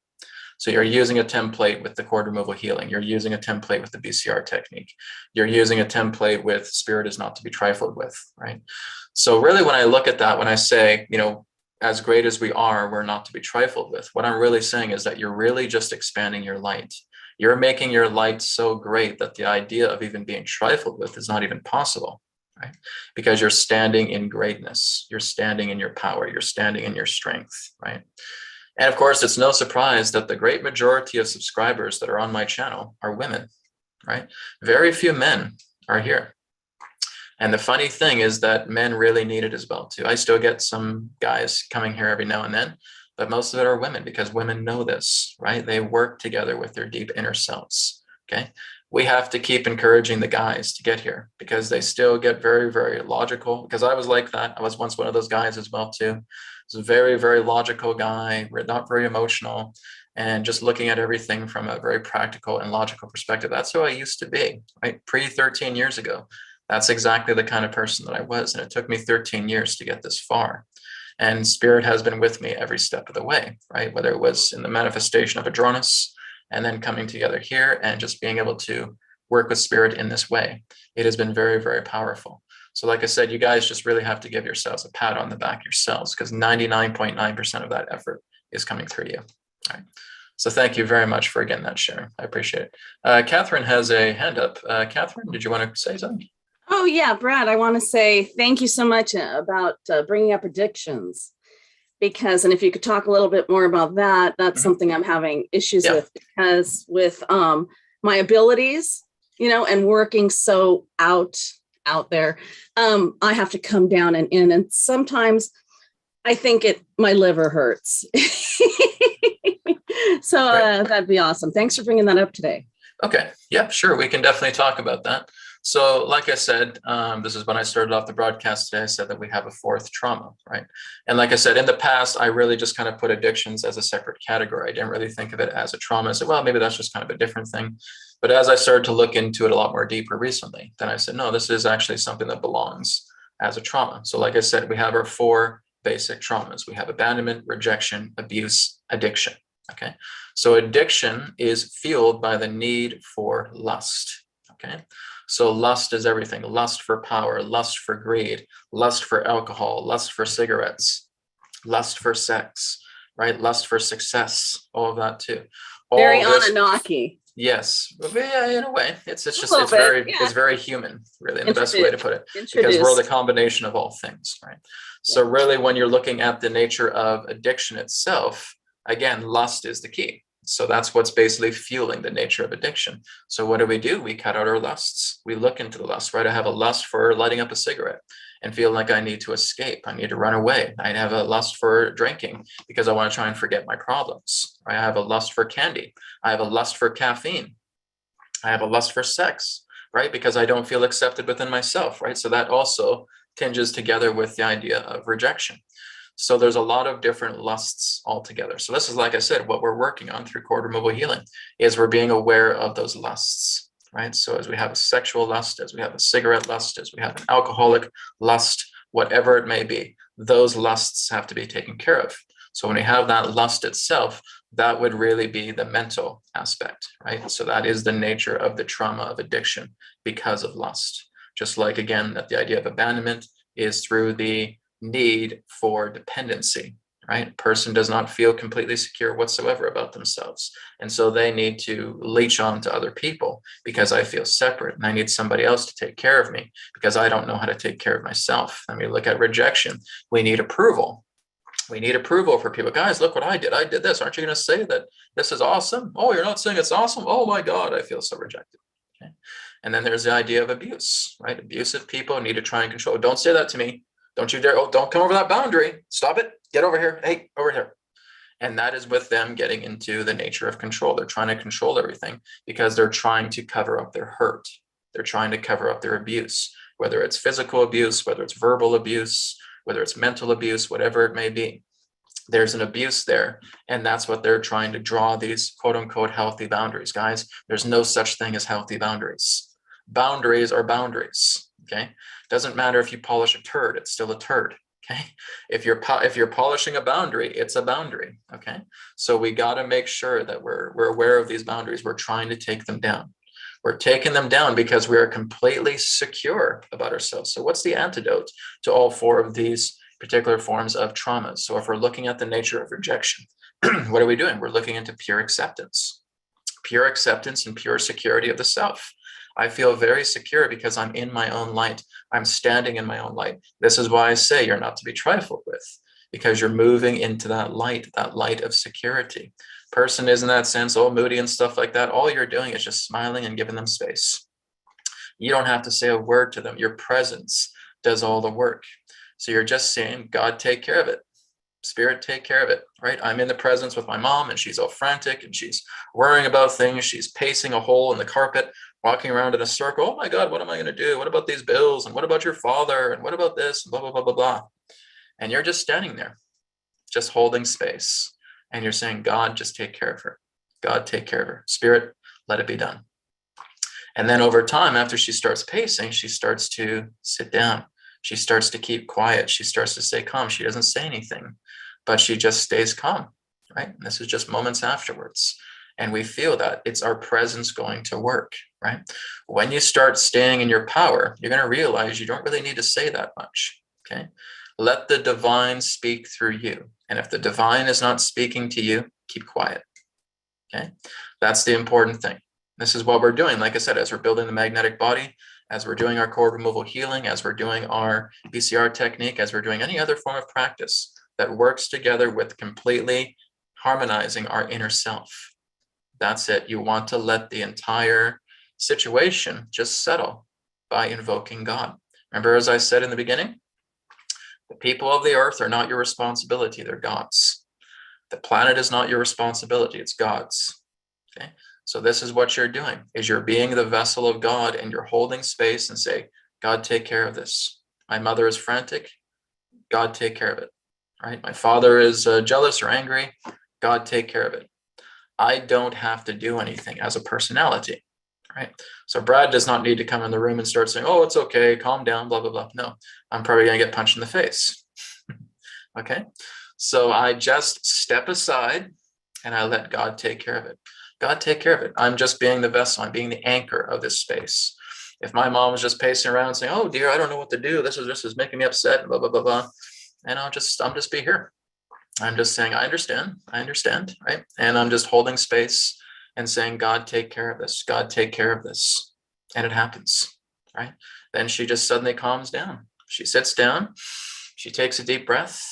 So you're using a template with the cord removal healing. You're using a template with the BCR technique. You're using a template with spirit is not to be trifled with, right? So really, when I look at that, when I say, as great as we are, we're not to be trifled with, what I'm really saying is that you're really just expanding your light. You're making your light so great that the idea of even being trifled with is not even possible, right? Because you're standing in greatness. You're standing in your power. You're standing in your strength, right? And of course, it's no surprise that the great majority of subscribers that are on my channel are women, right? Very few men are here. And the funny thing is that men really need it as well too. I still get some guys coming here every now and then, but most of it are women, because women know this, right? They work together with their deep inner selves, okay? We have to keep encouraging the guys to get here, because they still get very, very logical, because I was like that. I was once one of those guys as well too. I was a very, very logical guy. We're not very emotional, and just looking at everything from a very practical and logical perspective. That's who I used to be, right? 13 years ago. That's exactly the kind of person that I was. And it took me 13 years to get this far. And spirit has been with me every step of the way, right? Whether it was in the manifestation of Adronis, and then coming together here and just being able to work with spirit in this way. It has been very, very powerful. So like I said, you guys just really have to give yourselves a pat on the back yourselves, because 99.9% of that effort is coming through you. All right. So thank you very much for, again, that share. I appreciate it. Catherine has a hand up. Catherine, did you want to say something? Oh, yeah, Brad, I want to say thank you so much about bringing up addictions, because, and if you could talk a little bit more about that, that's something I'm having issues with, because with my abilities, and working so out there, I have to come down and in, and sometimes I think my liver hurts. So that'd be awesome. Thanks for bringing that up today. Okay. Yeah, sure. We can definitely talk about that. So like I said, this is when I started off the broadcast today. I said that we have a fourth trauma, right? And like I said, in the past, I really just kind of put addictions as a separate category. I didn't really think of it as a trauma. I said, well, maybe that's just kind of a different thing. But as I started to look into it a lot more deeper recently, then I said, no, this is actually something that belongs as a trauma. So like I said, we have our four basic traumas. We have abandonment, rejection, abuse, addiction. Okay. So addiction is fueled by the need for lust. Okay. So lust is everything. Lust for power, lust for greed, lust for alcohol, lust for cigarettes, lust for sex, right? Lust for success, all of that too. Very Anunnaki. Yes, yeah, in a way, it's very human, really, in the best way to put it, because we're the combination of all things, right? So really, when you're looking at the nature of addiction itself, again, lust is the key. So that's what's basically fueling the nature of addiction. So what do? We cut out our lusts. We look into the lust, right? I have a lust for lighting up a cigarette and feel like I need to escape. I need to run away. I have a lust for drinking because I want to try and forget my problems. Right? I have a lust for candy. I have a lust for caffeine. I have a lust for sex, right? Because I don't feel accepted within myself, right? So that also tinges together with the idea of rejection. So there's a lot of different lusts altogether. So this is, like I said, what we're working on through cord removal healing is we're being aware of those lusts, right? So as we have a sexual lust, as we have a cigarette lust, as we have an alcoholic lust, whatever it may be, those lusts have to be taken care of. So when we have that lust itself, that would really be the mental aspect, right? So that is the nature of the trauma of addiction because of lust. Just like, again, that the idea of abandonment is through the need for dependency, right? A person does not feel completely secure whatsoever about themselves. And so they need to leech on to other people because I feel separate and I need somebody else to take care of me because I don't know how to take care of myself. I mean, look at rejection. We need approval. We need approval for people. Guys, look what I did. I did this. Aren't you going to say that this is awesome? Oh, you're not saying it's awesome? Oh my God, I feel so rejected. Okay. And then there's the idea of abuse, right? Abusive people need to try and control. Don't say that to me. Don't you dare. Oh, don't come over that boundary. Stop it. Get over here. Hey, over here. And that is with them getting into the nature of control. They're trying to control everything because they're trying to cover up their hurt. They're trying to cover up their abuse, whether it's physical abuse, whether it's verbal abuse, whether it's mental abuse, whatever it may be. There's an abuse there. And that's what they're trying to draw these quote unquote healthy boundaries. Guys, there's no such thing as healthy boundaries. Boundaries are boundaries. Okay. Doesn't matter if you polish a turd, it's still a turd. Okay. If you're polishing a boundary, it's a boundary. Okay. So we got to make sure that we're aware of these boundaries. We're trying to take them down. We're taking them down because we are completely secure about ourselves. So what's the antidote to all four of these particular forms of traumas? So if we're looking at the nature of rejection, what are we doing? We're looking into pure acceptance and pure security of the self. I feel very secure because I'm in my own light. I'm standing in my own light. This is why I say you're not to be trifled with, because you're moving into that light of security. Person is in that sense, all moody and stuff like that. All you're doing is just smiling and giving them space. You don't have to say a word to them. Your presence does all the work. So you're just saying, God, take care of it. Spirit, take care of it, right? I'm in the presence with my mom and she's all frantic and she's worrying about things. She's pacing a hole in the carpet, walking around in a circle. Oh my God, what am I going to do? What about these bills? And what about your father? And what about this? And blah, blah, blah, blah, blah. And you're just standing there, just holding space. And you're saying, God, just take care of her. God, take care of her. Spirit, let it be done. And then over time, after she starts pacing, she starts to sit down. She starts to keep quiet. She starts to stay calm. She doesn't say anything, but she just stays calm, right? And this is just moments afterwards. And we feel that it's our presence going to work, right? When you start staying in your power, you're going to realize you don't really need to say that much, okay? Let the divine speak through you. And if the divine is not speaking to you, keep quiet, okay? That's the important thing. This is what we're doing. Like I said, as we're building the magnetic body, as we're doing our cord removal healing, as we're doing our BCR technique, as we're doing any other form of practice that works together with completely harmonizing our inner self. That's it. You want to let the entire situation just settle by invoking God. Remember, as I said in the beginning, the people of the earth are not your responsibility. They're God's. The planet is not your responsibility. It's God's. Okay. So this is what you're doing, is you're being the vessel of God and you're holding space and say, God, take care of this. My mother is frantic. God, take care of it. Right? My father is jealous or angry. God, take care of it. I don't have to do anything as a personality. Right? So Brad does not need to come in the room and start saying, oh, it's okay, calm down, blah, blah, blah. No, I'm probably going to get punched in the face. Okay. So I just step aside and I let God take care of it. God, take care of it. I'm just being the vessel. I'm being the anchor of this space. If my mom was just pacing around saying, oh dear, I don't know what to do. This is making me upset, blah, blah, blah, blah. And I'm just be here. I'm just saying, I understand, right? And I'm just holding space and saying, God, take care of this. God, take care of this. And it happens, right? Then she just suddenly calms down. She sits down. She takes a deep breath,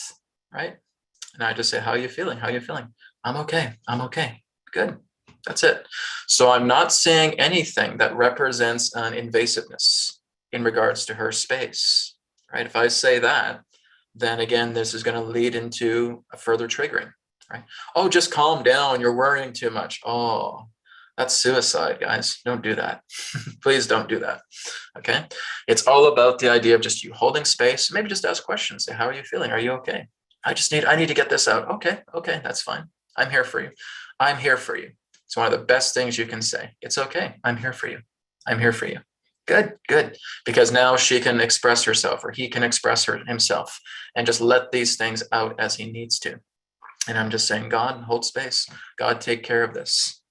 right? And I just say, how are you feeling? How are you feeling? I'm okay. I'm okay. Good. That's it. So I'm not saying anything that represents an invasiveness in regards to her space, right? If I say that, then again, this is going to lead into a further triggering, right? Oh, just calm down. You're worrying too much. Oh, that's suicide, guys. Don't do that. Please don't do that. Okay. It's all about the idea of just you holding space. Maybe just ask questions. Say, how are you feeling? Are you okay? I need to get this out. Okay. Okay. That's fine. I'm here for you. I'm here for you. It's one of the best things you can say. It's okay. I'm here for you. I'm here for you. Good, good. Because now she can express herself or he can express himself and just let these things out as he needs to. And I'm just saying, God, hold space. God, take care of this.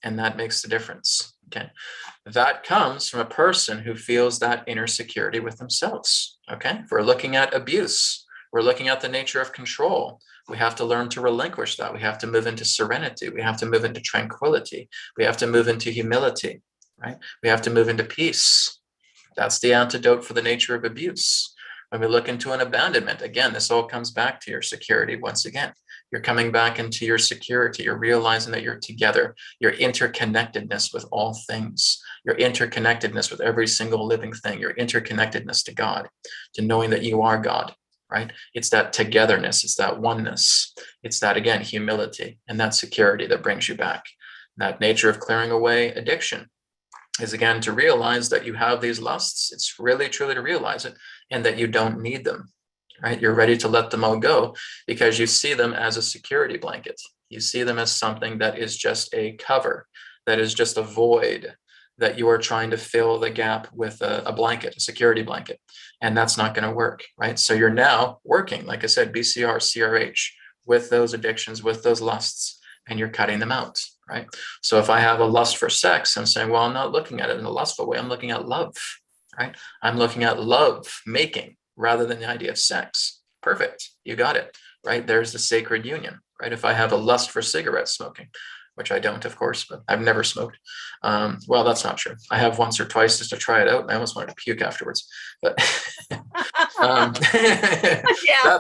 And that makes the difference. Okay. That comes from a person who feels that inner security with themselves. Okay. If we're looking at abuse, we're looking at the nature of control. We have to learn to relinquish that. We have to move into serenity. We have to move into tranquility. We have to move into humility, right? We have to move into peace. That's the antidote for the nature of abuse. When we look into an abandonment, again, this all comes back to your security once again. You're coming back into your security. You're realizing that you're together, your interconnectedness with all things, your interconnectedness with every single living thing, your interconnectedness to God, to knowing that you are God, right? It's that togetherness, it's that oneness, it's that, again, humility and that security that brings you back. That nature of clearing away addiction is, again, to realize that you have these lusts. It's really, truly to realize it, and that you don't need them, right? You're ready to let them all go because you see them as a security blanket. You see them as something that is just a cover, that is just a void, that you are trying to fill the gap with a blanket, a security blanket. And that's not going to work, right? So you're now working, like I said, BCR, CRH, with those addictions, with those lusts, and you're cutting them out, right? So if I have a lust for sex, I'm saying, well, I'm not looking at it in a lustful way. I'm looking at love, right? I'm looking at love making rather than the idea of sex. Perfect. You got it, right? There's the sacred union, right? If I have a lust for cigarette smoking, which I don't, of course, but I've never smoked. Well, that's not true. I have once or twice just to try it out. And I almost wanted to puke afterwards, but that's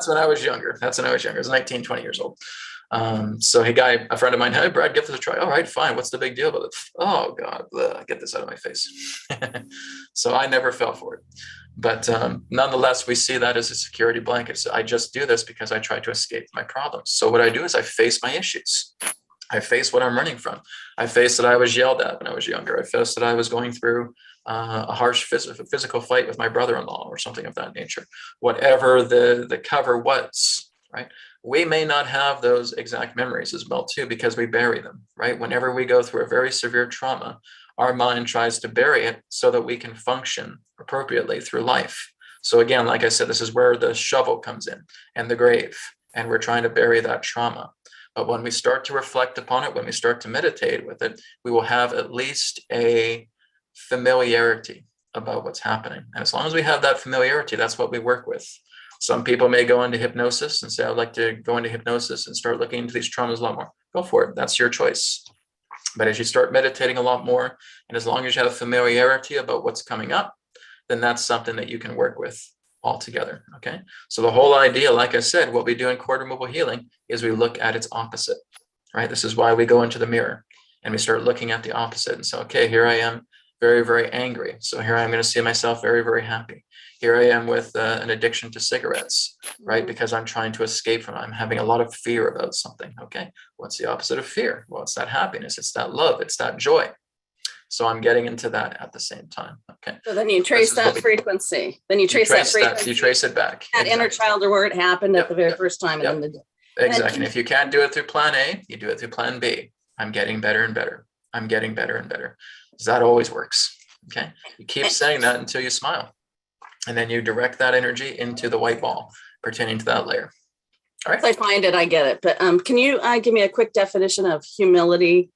when I was younger. That's when I was younger. I was 19, 20 years old. So a friend of mine, hey, Brad, give this a try. All right, fine. What's the big deal about it? Oh God, get this out of my face. So I never fell for it. But nonetheless, we see that as a security blanket. So I just do this because I try to escape my problems. So what I do is I face my issues. I face what I'm running from. I face that I was yelled at when I was younger. I face that I was going through a harsh physical fight with my brother-in-law or something of that nature. Whatever the cover was, right? We may not have those exact memories as well, too, because we bury them, right? Whenever we go through a very severe trauma, our mind tries to bury it so that we can function appropriately through life. So again, like I said, this is where the shovel comes in and the grave, and we're trying to bury that trauma. But when we start to reflect upon it, when we start to meditate with it, we will have at least a familiarity about what's happening. And as long as we have that familiarity, that's what we work with. Some people may go into hypnosis and say, I'd like to go into hypnosis and start looking into these traumas a lot more. Go for it. That's your choice. But as you start meditating a lot more, and as long as you have familiarity about what's coming up, then that's something that you can work with altogether. Okay. So the whole idea, like I said, what we do in cord removal healing is we look at its opposite, right? This is why we go into the mirror and we start looking at the opposite and say, okay, here I am very, very angry. So here I'm going to see myself very, very happy. Here I am with an addiction to cigarettes, right? Because I'm trying to escape from it. I'm having a lot of fear about something. Okay. What's the opposite of fear? Well, it's that happiness. It's that love. It's that joy. So I'm getting into that at the same time. Okay. So then you trace that frequency. Then you trace that frequency. You trace it back. That inner child or where it happened at the very first time. Yep. Exactly. And if you can't do it through plan A, you do it through plan B. I'm getting better and better. I'm getting better and better. That always works. Okay. You keep saying that until you smile. And then you direct that energy into the white ball pertaining to that layer. All right. If I find it, I get it. But can you give me a quick definition of humility?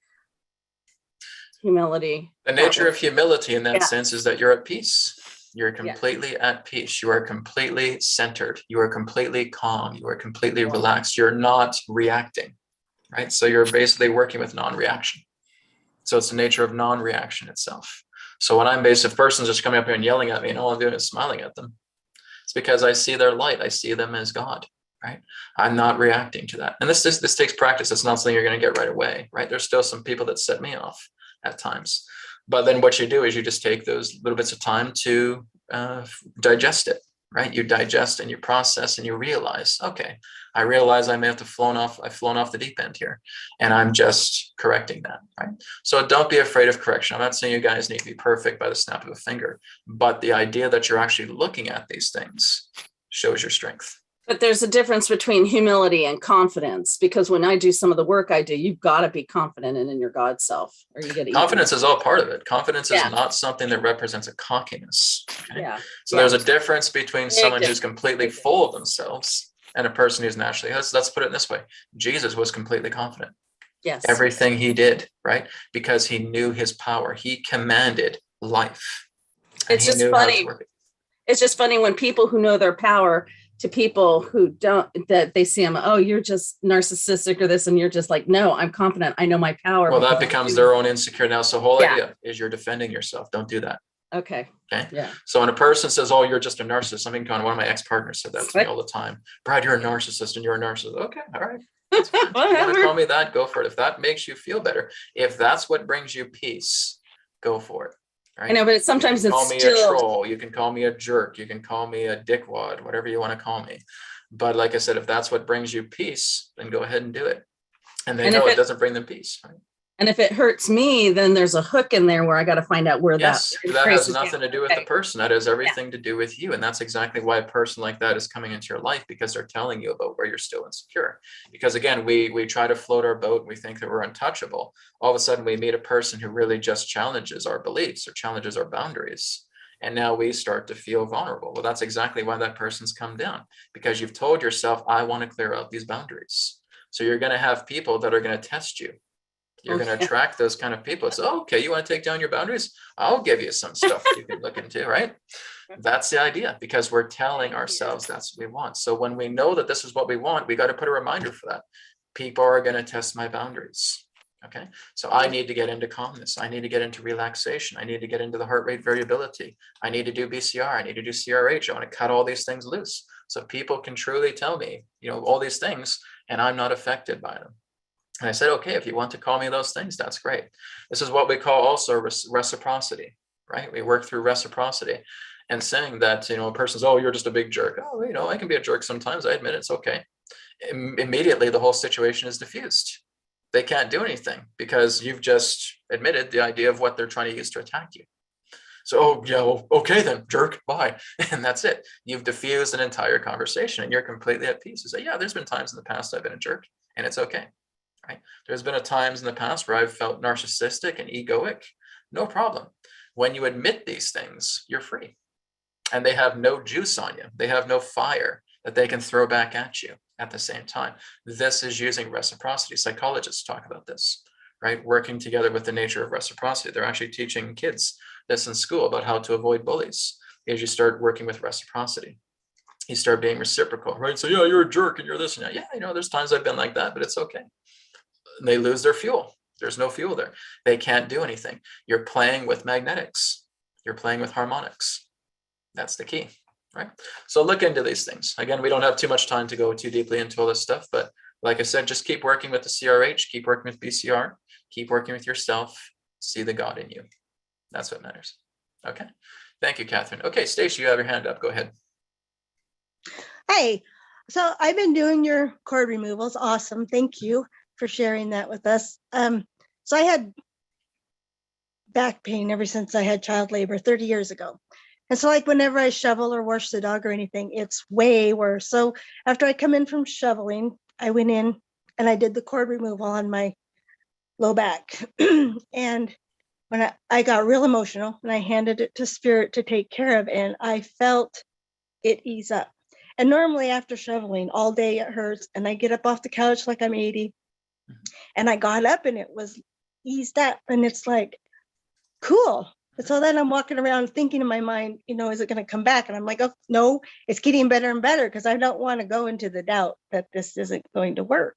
Humility. The nature of humility in that sense is that you're at peace. You're completely at peace. You are completely centered. You are completely calm. You are completely relaxed. You're not reacting, right? So you're basically working with non-reaction. So it's the nature of non-reaction itself. So when I'm if a person's just coming up here and yelling at me and all I'm doing is smiling at them, it's because I see their light. I see them as God, right? I'm not reacting to that. And this takes practice. It's not something you're going to get right away, right? There's still some people that set me off at times. But then what you do is you just take those little bits of time to digest it, right? You digest and you process and you realize, okay, I realize I may have I've flown off the deep end here, and I'm just correcting that, right? So don't be afraid of correction. I'm not saying you guys need to be perfect by the snap of a finger, but the idea that you're actually looking at these things shows your strength. But there's a difference between humility and confidence, because when I do some of the work I do, you've got to be confident in your God self, or you get confidence is all part of it. Confidence is not something that represents a cockiness. Okay? Yeah. So there's a difference between someone who's completely full of themselves and a person who's naturally, let's put it this way. Jesus was completely confident. Yes. Everything he did, right? Because he knew his power. He commanded life. And It's he just knew how to funny. work it. It's just funny when people who know their power to people who don't, that they see them, oh, you're just narcissistic or this, and you're just like, no, I'm confident. I know my power. Well, that because becomes their own insecure now. So the whole Yeah. idea is you're defending yourself. Don't do that. Okay. Okay. Yeah. So when a person says, oh, you're just a narcissist, something kind of, one of my ex-partners said that to me all the time. Brad, you're a narcissist and you're a narcissist. Okay. All right. That's fine. If you want to call me that, go for it. If that makes you feel better, if that's what brings you peace, go for it. Right? I know, but sometimes you can it's call me still a troll, you can call me a jerk, you can call me a dickwad, whatever you want to call me. But like I said, if that's what brings you peace, then go ahead and do it. And they know it doesn't bring them peace. Right? And if it hurts me, then there's a hook in there where I got to find out where that has nothing to do with the person. That has everything to do with you. And that's exactly why a person like that is coming into your life, because they're telling you about where you're still insecure. Because again, we try to float our boat and we think that we're untouchable. All of a sudden we meet a person who really just challenges our beliefs or challenges our boundaries. And now we start to feel vulnerable. Well, that's exactly why that person's come down, because you've told yourself, I want to clear out these boundaries. So you're going to have people that are going to test you. You're going to attract those kind of people. It's, oh, okay, you want to take down your boundaries? I'll give you some stuff you can look into, right? That's the idea, because we're telling ourselves that's what we want. So when we know that this is what we want, we got to put a reminder for that. People are going to test my boundaries. Okay, so I need to get into calmness. I need to get into relaxation. I need to get into the heart rate variability. I need to do BCR. I need to do CRH. I want to cut all these things loose so people can truly tell me, all these things, and I'm not affected by them. And I said, okay, if you want to call me those things, that's great. This is what we call also reciprocity, right? We work through reciprocity and saying that, a person's, oh, you're just a big jerk. Oh, I can be a jerk sometimes. I admit it's okay. Immediately, the whole situation is diffused. They can't do anything because you've just admitted the idea of what they're trying to use to attack you. So, oh, yeah, well, okay then, jerk, bye. And that's it. You've diffused an entire conversation and you're completely at peace. You say, yeah, there's been times in the past I've been a jerk and it's okay. Right? There's been times in the past where I've felt narcissistic and egoic. No problem. When you admit these things, you're free. And they have no juice on you. They have no fire that they can throw back at you at the same time. This is using reciprocity. Psychologists talk about this, right? Working together with the nature of reciprocity. They're actually teaching kids this in school about how to avoid bullies. As you start working with reciprocity, you start being reciprocal, right? So, yeah, you're a jerk and you're this and that. Yeah, there's times I've been like that, but it's okay. They lose their fuel. There's no fuel there. They can't do anything. You're playing with magnetics. You're playing with harmonics. That's the key, right? So look into these things. Again, we don't have too much time to go too deeply into all this stuff, but like I said, just keep working with the CRH, keep working with BCR, keep working with yourself, see the God in you. That's what matters. Okay. Thank you, Catherine. Okay, Stacey, you have your hand up. Go ahead. Hey, so I've been doing your cord removals. Awesome. Thank you for sharing that with us. So I had back pain ever since I had child labor 30 years ago. And so like whenever I shovel or wash the dog or anything, it's way worse. So after I come in from shoveling, I went in and I did the cord removal on my low back. And when I got real emotional and I handed it to Spirit to take care of, and I felt it ease up. And normally after shoveling all day, it hurts. And I get up off the couch like I'm 80. And I got up and it was eased up. And it's like, cool. And so then I'm walking around thinking in my mind, is it going to come back? And I'm like, oh, no, it's getting better and better, because I don't want to go into the doubt that this isn't going to work.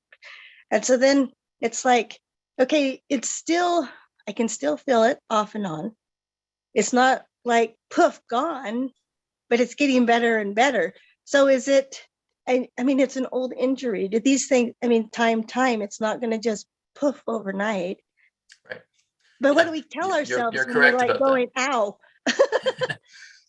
And so then it's like, okay, I can still feel it off and on. It's not like poof, gone, but it's getting better and better. So is it, I mean, it's an old injury. Did these things, time, it's not going to just poof overnight. Right. But what do we tell ourselves you're when correct we're like about going, that. ow?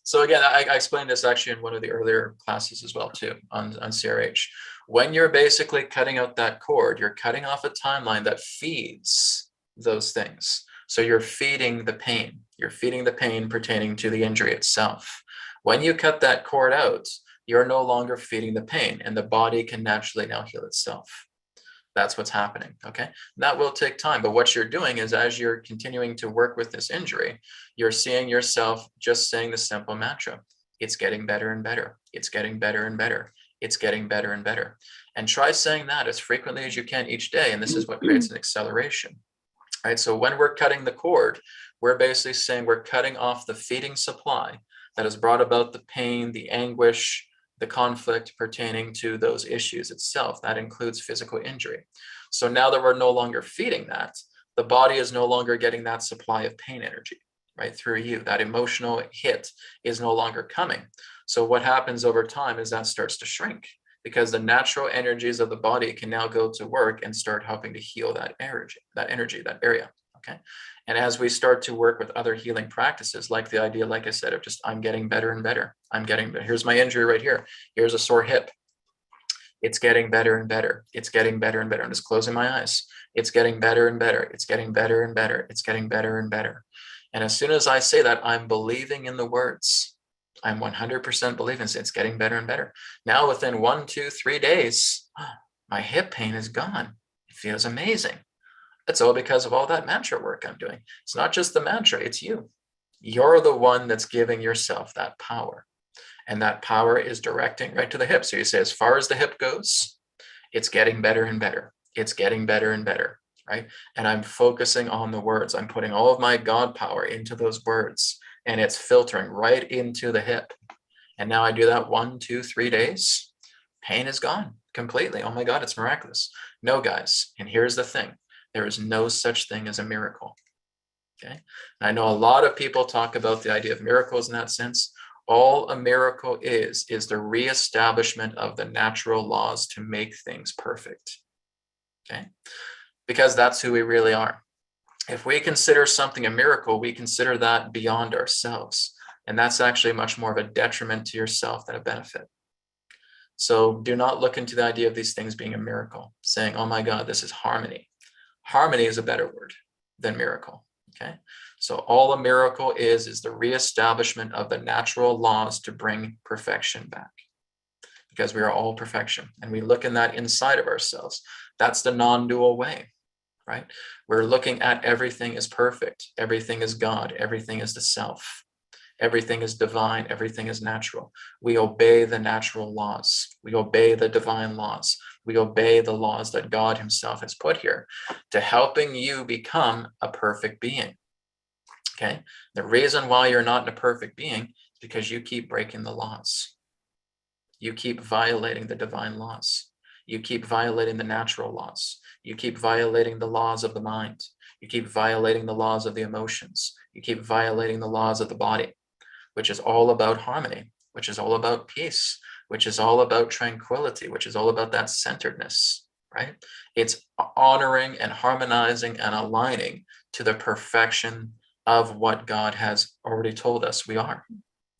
So again, I explained this actually in one of the earlier classes as well too on CRH. When you're basically cutting out that cord, you're cutting off a timeline that feeds those things. So you're feeding the pain. You're feeding the pain pertaining to the injury itself. When you cut that cord out, you're no longer feeding the pain, and the body can naturally now heal itself. That's what's happening, okay? That will take time, but what you're doing is, as you're continuing to work with this injury, you're seeing yourself just saying the simple mantra. It's getting better and better. It's getting better and better. It's getting better and better. And try saying that as frequently as you can each day. And this is what creates an acceleration. Right? So when we're cutting the cord, we're basically saying we're cutting off the feeding supply that has brought about the pain, the anguish, the conflict pertaining to those issues itself. That includes physical injury. So now that we're no longer feeding that, the body is no longer getting that supply of pain energy, right, through you. That emotional hit is no longer coming. So what happens over time is that starts to shrink, because the natural energies of the body can now go to work and start helping to heal that energy, that area, okay? And as we start to work with other healing practices, like the idea, like I said, of just, I'm getting better and better. I'm getting better. Here's my injury right here. Here's a sore hip. It's getting better and better. It's getting better and better. I'm just closing my eyes. It's getting better and better. It's getting better and better. It's getting better and better. And as soon as I say that, I'm believing in the words. I'm 100% believing it's getting better and better. Now, within 1, 2, 3 days, my hip pain is gone. It feels amazing. It's all because of all that mantra work I'm doing. It's not just the mantra, it's you. You're the one that's giving yourself that power. And that power is directing right to the hip. So you say, as far as the hip goes, it's getting better and better. It's getting better and better, right? And I'm focusing on the words. I'm putting all of my God power into those words, and it's filtering right into the hip. And now I do that 1, 2, 3 days. Pain is gone completely. Oh my God, it's miraculous. No, guys. And here's the thing. There is no such thing as a miracle. Okay. And I know a lot of people talk about the idea of miracles in that sense. All a miracle is the reestablishment of the natural laws to make things perfect. Okay. Because that's who we really are. If we consider something a miracle, we consider that beyond ourselves. And that's actually much more of a detriment to yourself than a benefit. So do not look into the idea of these things being a miracle, saying, oh my God, this is harmony. Harmony is a better word than miracle, okay? So all a miracle is the reestablishment of the natural laws to bring perfection back, because we are all perfection, and we look in that inside of ourselves. That's the non-dual way, right? We're looking at everything as perfect, everything is God, everything is the self, everything is divine, everything is natural. We obey the natural laws. We obey the divine laws. We obey the laws that God himself has put here to helping you become a perfect being. Okay. The reason why you're not a perfect being is because you keep breaking the laws. You keep violating the divine laws. You keep violating the natural laws. You keep violating the laws of the mind. You keep violating the laws of the emotions. You keep violating the laws of the body, which is all about harmony, which is all about peace, which is all about tranquility, which is all about that centeredness, right? It's honoring and harmonizing and aligning to the perfection of what God has already told us we are.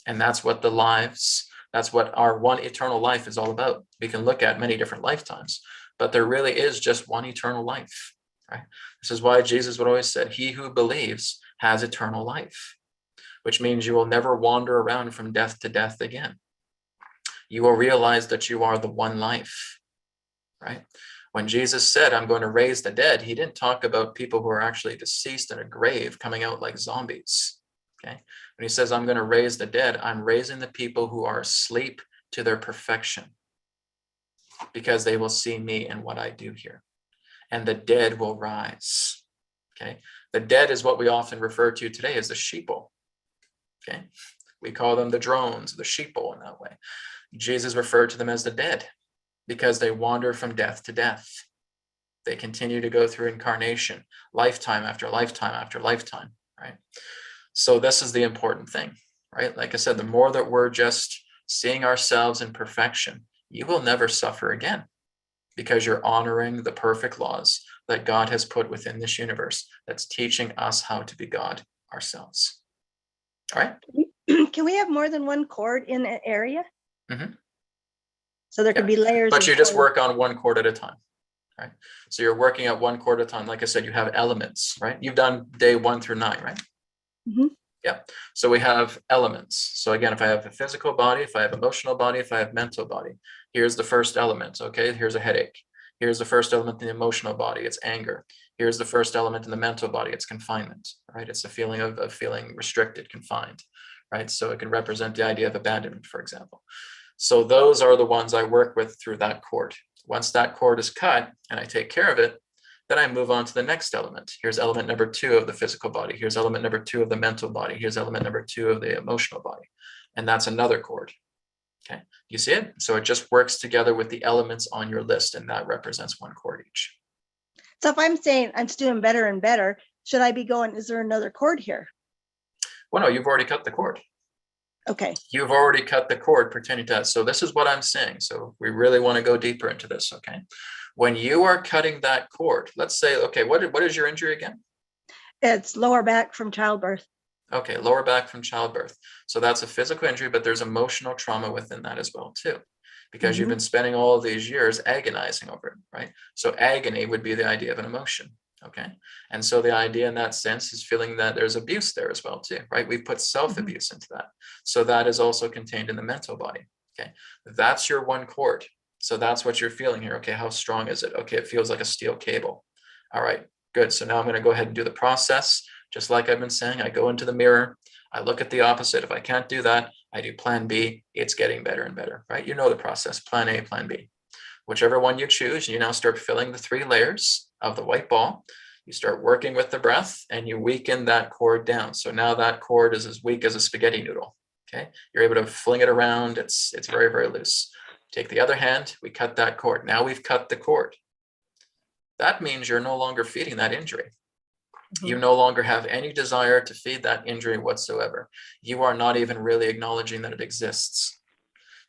And that's what that's what our one eternal life is all about. We can look at many different lifetimes, but there really is just one eternal life, right? This is why Jesus would always said, he who believes has eternal life, which means you will never wander around from death to death again. You will realize that you are the one life, right? When Jesus said, I'm going to raise the dead, he didn't talk about people who are actually deceased in a grave coming out like zombies, okay? When he says, I'm going to raise the dead, I'm raising the people who are asleep to their perfection, because they will see me and what I do here. And the dead will rise, okay? The dead is what we often refer to today as the sheeple, okay? We call them the drones, the sheeple in that way. Jesus referred to them as the dead because they wander from death to death. They continue to go through incarnation, lifetime after lifetime after lifetime, right? So this is the important thing, right? Like I said, the more that we're just seeing ourselves in perfection, you will never suffer again, because you're honoring the perfect laws that God has put within this universe that's teaching us how to be God ourselves. All right? Can we have more than one chord in an area? Mm-hmm. So there could be layers. But you just work on one chord at a time, right? So you're working at one chord at a time. Like I said, you have elements, right? You've done day 1 through 9, right? Mm-hmm. Yeah. So we have elements. So again, if I have a physical body, if I have emotional body, if I have mental body, here's the first element. Okay. Here's a headache. Here's the first element in the emotional body. It's anger. Here's the first element in the mental body. It's confinement, right? It's a feeling of feeling restricted, confined, right? So it can represent the idea of abandonment, for example. So those are the ones I work with through that cord. Once that cord is cut and I take care of it, then I move on to the next element. Here's element number 2 of the physical body. Here's element number 2 of the mental body. Here's element number 2 of the emotional body. And that's another cord. Okay, you see it? So it just works together with the elements on your list, and that represents one cord each. So if I'm saying I'm doing better and better, should I be going, is there another cord here? Well, no, you've already cut the cord. Okay. You've already cut the cord pertaining to that. So this is what I'm saying. So we really want to go deeper into this, okay? When you are cutting that cord, let's say, okay, what is your injury again? It's lower back from childbirth. Okay, lower back from childbirth. So that's a physical injury, but there's emotional trauma within that as well too, because you've been spending all of these years agonizing over it, right? So agony would be the idea of an emotion, okay? And so the idea in that sense is feeling that there's abuse there as well too, right? We put self-abuse into that. So that is also contained in the mental body, okay? That's your one cord. So that's what you're feeling here. Okay, how strong is it? Okay, it feels like a steel cable. All right, good. So now I'm going to go ahead and do the process. Just like I've been saying, I go into the mirror, I look at the opposite. If I can't do that, I do plan B. It's getting better and better, right? You know the process, plan A, plan B. Whichever one you choose, you now start filling the 3 layers of the white ball. You start working with the breath and you weaken that cord down. So now that cord is as weak as a spaghetti noodle, okay? You're able to fling it around. It's very, very loose. Take the other hand, we cut that cord. Now we've cut the cord. That means you're no longer feeding that injury. You no longer have any desire to feed that injury whatsoever. You are not even really acknowledging that it exists,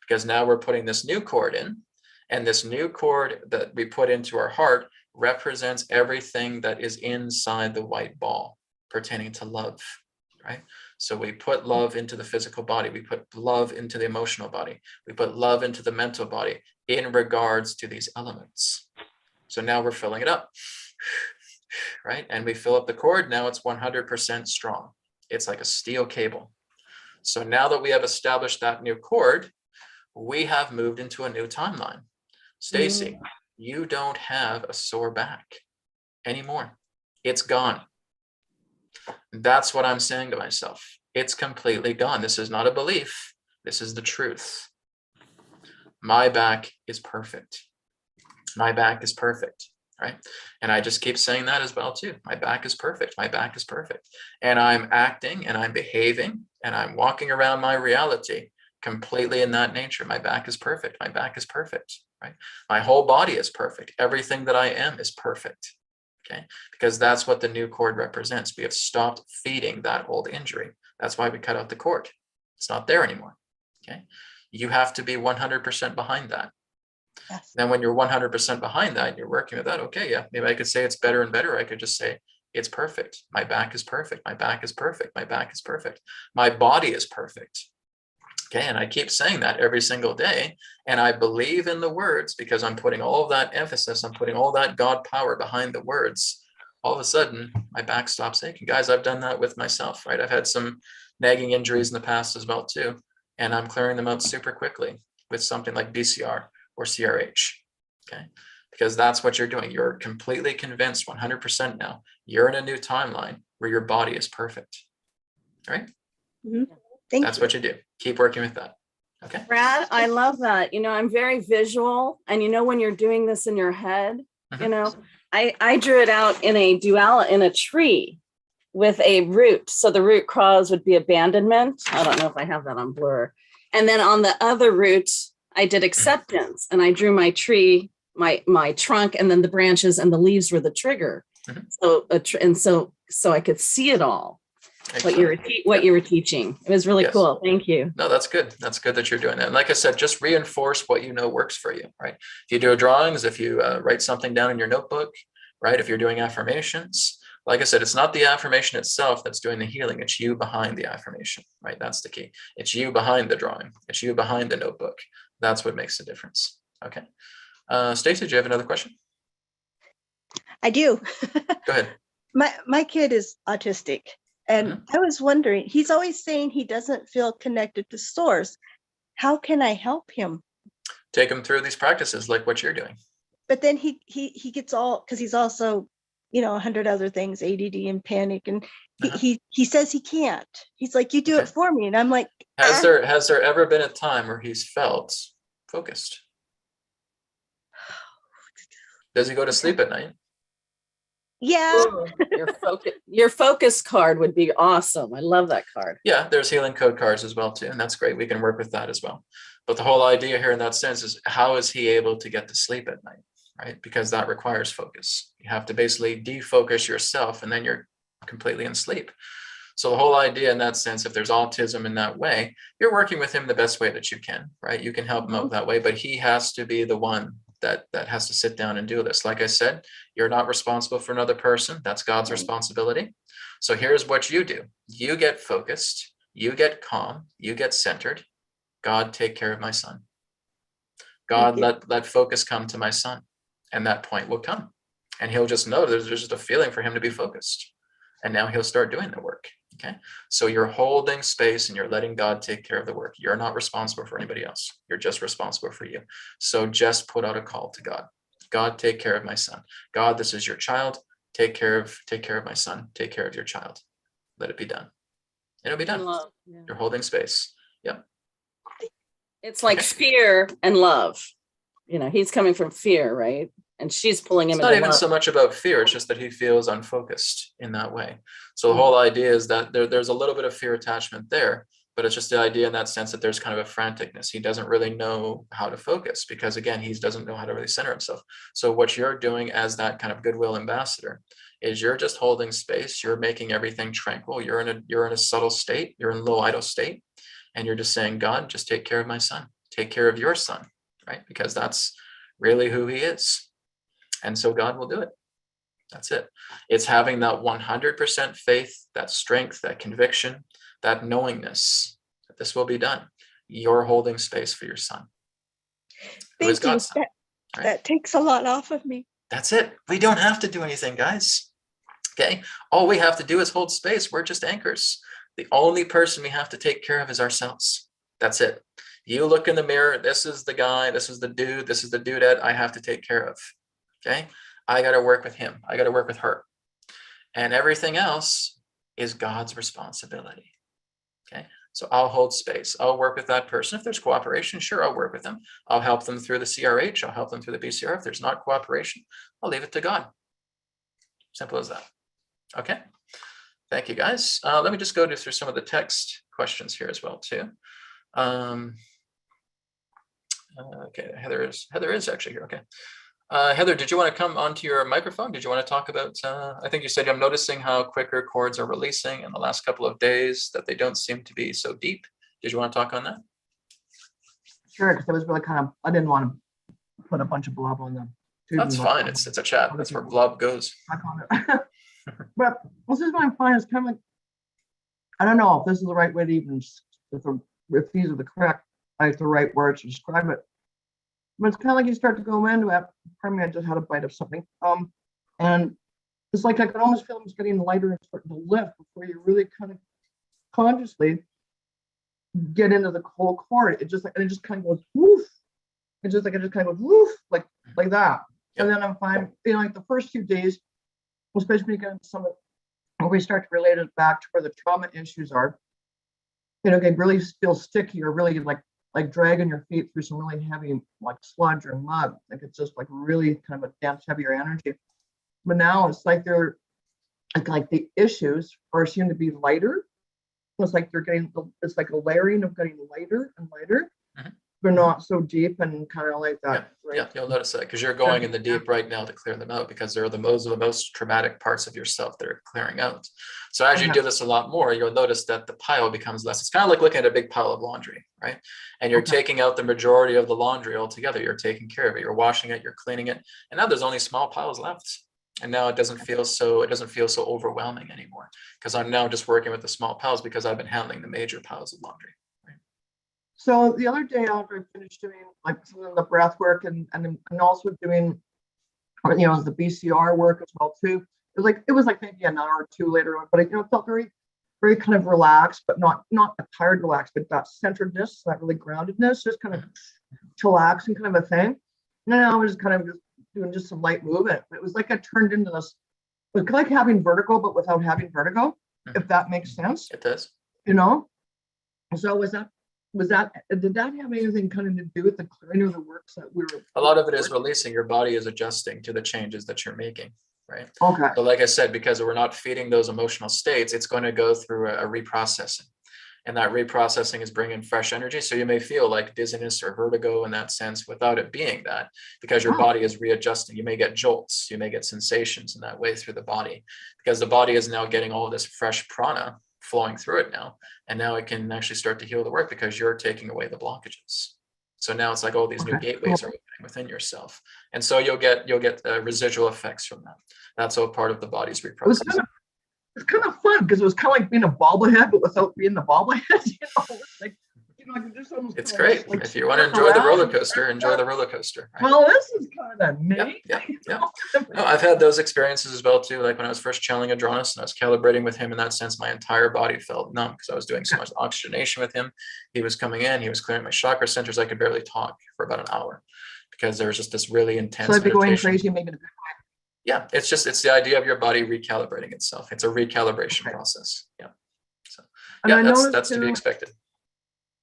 because now we're putting this new cord in, and this new cord that we put into our heart represents everything that is inside the white ball pertaining to love, right? So we put love into the physical body. We put love into the emotional body. We put love into the mental body in regards to these elements. So now we're filling it up. Right? And we fill up the cord. Now it's 100% strong. It's like a steel cable. So now that we have established that new cord, we have moved into a new timeline. Stacy, you don't have a sore back anymore. It's gone. That's what I'm saying to myself. It's completely gone. This is not a belief. This is the truth. My back is perfect. My back is perfect. Right? And I just keep saying that as well too. My back is perfect. My back is perfect. And I'm acting and I'm behaving and I'm walking around my reality completely in that nature. My back is perfect. My back is perfect. Right? My whole body is perfect. Everything that I am is perfect. Okay? Because that's what the new cord represents. We have stopped feeding that old injury. That's why we cut out the cord. It's not there anymore. Okay? You have to be 100% behind that. Yes. Then when you're 100% behind that and you're working with that, okay, yeah, maybe I could say it's better and better. I could just say it's perfect. My back is perfect. My back is perfect. My back is perfect. My body is perfect. Okay, and I keep saying that every single day. And I believe in the words because I'm putting all of that emphasis, I'm putting all that God power behind the words. All of a sudden, my back stops aching. Guys, I've done that with myself, right? I've had some nagging injuries in the past as well too. And I'm clearing them out super quickly with something like BCR or CRH, okay? Because that's what you're doing. You're completely convinced 100% now. You're in a new timeline where your body is perfect, right? That's what you do. Keep working with that, okay? Brad, I love that. You know, I'm very visual. And you know, when you're doing this in your head, you know, I drew it out in a tree with a root. So the root cause would be abandonment. I don't know if I have that on blur. And then on the other root, I did acceptance, and I drew my tree, my trunk, and then the branches and the leaves were the trigger. So I could see it all. Excellent. What you were teaching. It was really Yes. cool. Thank you. No, that's good. That's good that you're doing that. And like I said, just reinforce what you know works for you, right? If you do drawings, if you write something down in your notebook, right? If you're doing affirmations, like I said, it's not the affirmation itself that's doing the healing. It's you behind the affirmation, right? That's the key. It's you behind the drawing. It's you behind the notebook. That's what makes the difference. Okay. Stacey, do you have another question? I do. Go ahead. My kid is autistic, and I was wondering, he's always saying he doesn't feel connected to source. How can I help him? Take him through these practices like what you're doing. But then he gets all, because he's also, 100 other things, ADD and panic. And he says he can't. He's like, you do it for me. And I'm like, has there ever been a time where he's felt focused? Does he go to sleep at night? Yeah. Ooh, your focus card would be awesome. I love that card. Yeah, there's healing code cards as well too, and that's great. We can work with that as well. But the whole idea here in that sense is, how is he able to get to sleep at night, right? Because that requires focus. You have to basically defocus yourself, and then you're completely in sleep. So the whole idea in that sense, if there's autism in that way, you're working with him the best way that you can, right? You can help him out that way, but he has to be the one that has to sit down and do this. Like I said, you're not responsible for another person. That's God's responsibility. So here's what you do. You get focused, you get calm, you get centered. God, take care of my son. God, let focus come to my son. And that point will come. And he'll just know there's just a feeling for him to be focused. And now he'll start doing the work. Okay. So you're holding space and you're letting God take care of the work. You're not responsible for anybody else. You're just responsible for you. So just put out a call to God. God, take care of my son. God, this is your child. Take care of my son. Take care of your child. Let it be done. It'll be done. Love, yeah. You're holding space. Yep. It's like fear and love. He's coming from fear, right? And she's pulling him. It's not even so much about fear. It's just that he feels unfocused in that way. So the whole idea is that there's a little bit of fear attachment there, but it's just the idea in that sense that there's kind of a franticness. He doesn't really know how to focus because, again, he doesn't know how to really center himself. So what you're doing as that kind of goodwill ambassador is you're just holding space. You're making everything tranquil. You're in a subtle state. You're in a low idle state. And you're just saying, God, just take care of my son. Take care of your son, right? Because that's really who he is. And so God will do it. That's it. It's having that 100% faith, that strength, that conviction, that knowingness that this will be done. You're holding space for your son. Thank you. That takes a lot off of me. That's it. We don't have to do anything, guys. Okay. All we have to do is hold space. We're just anchors. The only person we have to take care of is ourselves. That's it. You look in the mirror. This is the guy. This is the dude. This is the dudette I have to take care of. Okay. I got to work with him. I got to work with her. And everything else is God's responsibility. Okay. So I'll hold space. I'll work with that person. If there's cooperation, sure, I'll work with them. I'll help them through the CRH. I'll help them through the BCR. If there's not cooperation, I'll leave it to God. Simple as that. Okay. Thank you, guys. Let me just go through some of the text questions here as well, too. Okay, Heather is actually here. Okay. Heather, did you want to come onto your microphone? Did you want to talk about, I think you said, I'm noticing how quicker chords are releasing in the last couple of days, that they don't seem to be so deep. Did you want to talk on that? Sure, because it was really I didn't want to put a bunch of blub on them. That's fine. It's a chat. That's where blub goes. But this is what I'm finding. It's kind of like, I don't know if this is the right way to even, if these are the right words to describe it. But it's kind of like you start to go into it. Pardon me, I just had a bite of something. And it's like I can almost feel it's getting lighter and starting to lift before you really kind of consciously get into the whole chord. It just kind of goes woof. It just kind of goes woof, like that. And then I'm fine. Like the first few days, especially when you get into some of where we start to relate it back to where the trauma issues are, they really feel sticky or really like dragging your feet through some really heavy like sludge or mud. Like it's just like really kind of a dense, heavier energy. But now it's like they're like the issues seem to be lighter. It's like it's like a layering of getting lighter and lighter. Mm-hmm. They're not so deep and kind of like that. Yeah, right? Yeah, you'll notice that because you're going in the deep right now to clear them out, because they're the most traumatic parts of yourself that are clearing out. So as you do this a lot more, you'll notice that the pile becomes less. It's kind of like looking at a big pile of laundry, right? And you're taking out the majority of the laundry altogether. You're taking care of it. You're washing it. You're cleaning it. And now there's only small piles left. And now it doesn't feel so overwhelming anymore, because I'm now just working with the small piles because I've been handling the major piles of laundry. So the other day after I finished doing like some of the breath work and also doing, the BCR work as well too. It was like maybe an hour or two later on, but it felt very, very kind of relaxed, but not a tired relaxed, but that centeredness, that really groundedness, just kind of chillaxing kind of a thing. And then I was kind of just doing some light movement. It was like I turned into this It's like having vertigo, but without having vertigo, if that makes sense, It does. you know? So did that have anything kind of to do with the clearing of the works that we were? A lot of it is releasing. Your body is adjusting to the changes that you're making, right? Okay. So like I said, because we're not feeding those emotional states, it's going to go through a reprocessing. And that reprocessing is bringing fresh energy. So you may feel like dizziness or vertigo in that sense without it being that, because your body is readjusting. You may get jolts, you may get sensations in that way through the body, because the body is now getting all of this fresh prana flowing through it now. And now it can actually start to heal the work because you're taking away the blockages. So now it's like all these new gateways are opening within yourself. And so you'll get residual effects from that. That's all part of the body's reprocessing. It's kind of fun because it was kind of like being a bobblehead, but without being the bobblehead. I can just almost. It's great. Like, if you want to enjoy the roller coaster, enjoy the roller coaster. Right? Well, this is kind of neat. Yeah. No, I've had those experiences as well too. Like when I was first channeling Adronis and I was calibrating with him in that sense, my entire body felt numb because I was doing so much oxygenation with him. He was coming in, he was clearing my chakra centers. I could barely talk for about an hour because there was just this really intense. So I'd be going crazy, maybe. Yeah, it's the idea of your body recalibrating itself. It's a recalibration process. Yeah. So yeah, that's to be expected.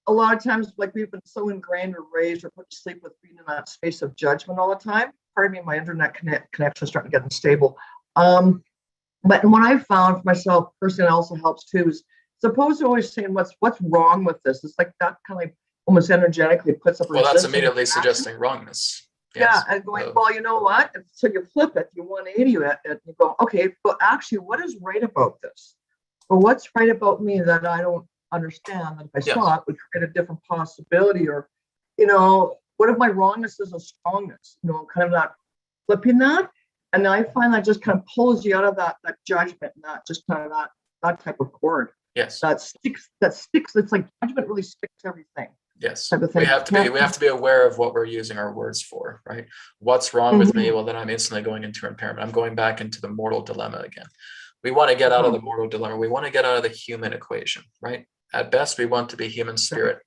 A lot of times, like we've been so ingrained or raised or put to sleep with being in that space of judgment all the time. Pardon me, my internet connection is starting to get unstable. But what I found for myself personally also helps too is, opposed to always saying what's wrong with this. It's like that kind of like almost energetically puts up. Well, that's immediately suggesting wrongness. Yes. Yeah, and going, well, you know what? And so you flip it, you 180 it, and you go, okay, but actually, what is right about this? Or what's right about me that I don't understand, that if I saw it would create a different possibility? Or, what if my wrongness is a strongness? Kind of not flipping that. And I find that just kind of pulls you out of that judgment, and that just kind of that type of cord. Yes. That sticks. It's like judgment really sticks to everything. Yes. We have to be aware of what we're using our words for, right? What's wrong with me? Well, then I'm instantly going into impairment. I'm going back into the mortal dilemma again. We want to get out of the mortal dilemma. We want to get out of the human equation, right? At best, we want to be human spirit,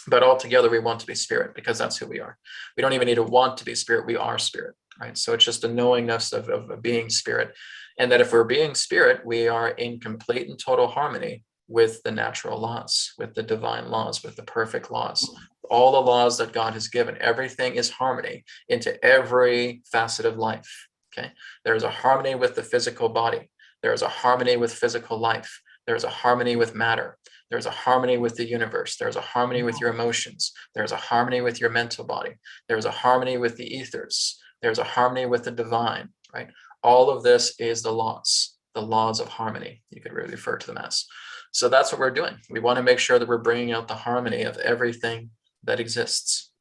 but altogether we want to be spirit because that's who we are. We don't even need to want to be spirit. We are spirit, right? So it's just a knowingness of being spirit. And that if we're being spirit, we are in complete and total harmony with the natural laws, with the divine laws, with the perfect laws, all the laws that God has given. Everything is harmony into every facet of life. Okay. There is a harmony with the physical body. There is a harmony with physical life. There is a harmony with matter. There's a harmony with the universe. There's a harmony with your emotions. There's a harmony with your mental body. There's a harmony with the ethers. There's a harmony with the divine, right? All of this is the laws of harmony. You could really refer to them as. So that's what we're doing. We want to make sure that we're bringing out the harmony of everything that exists.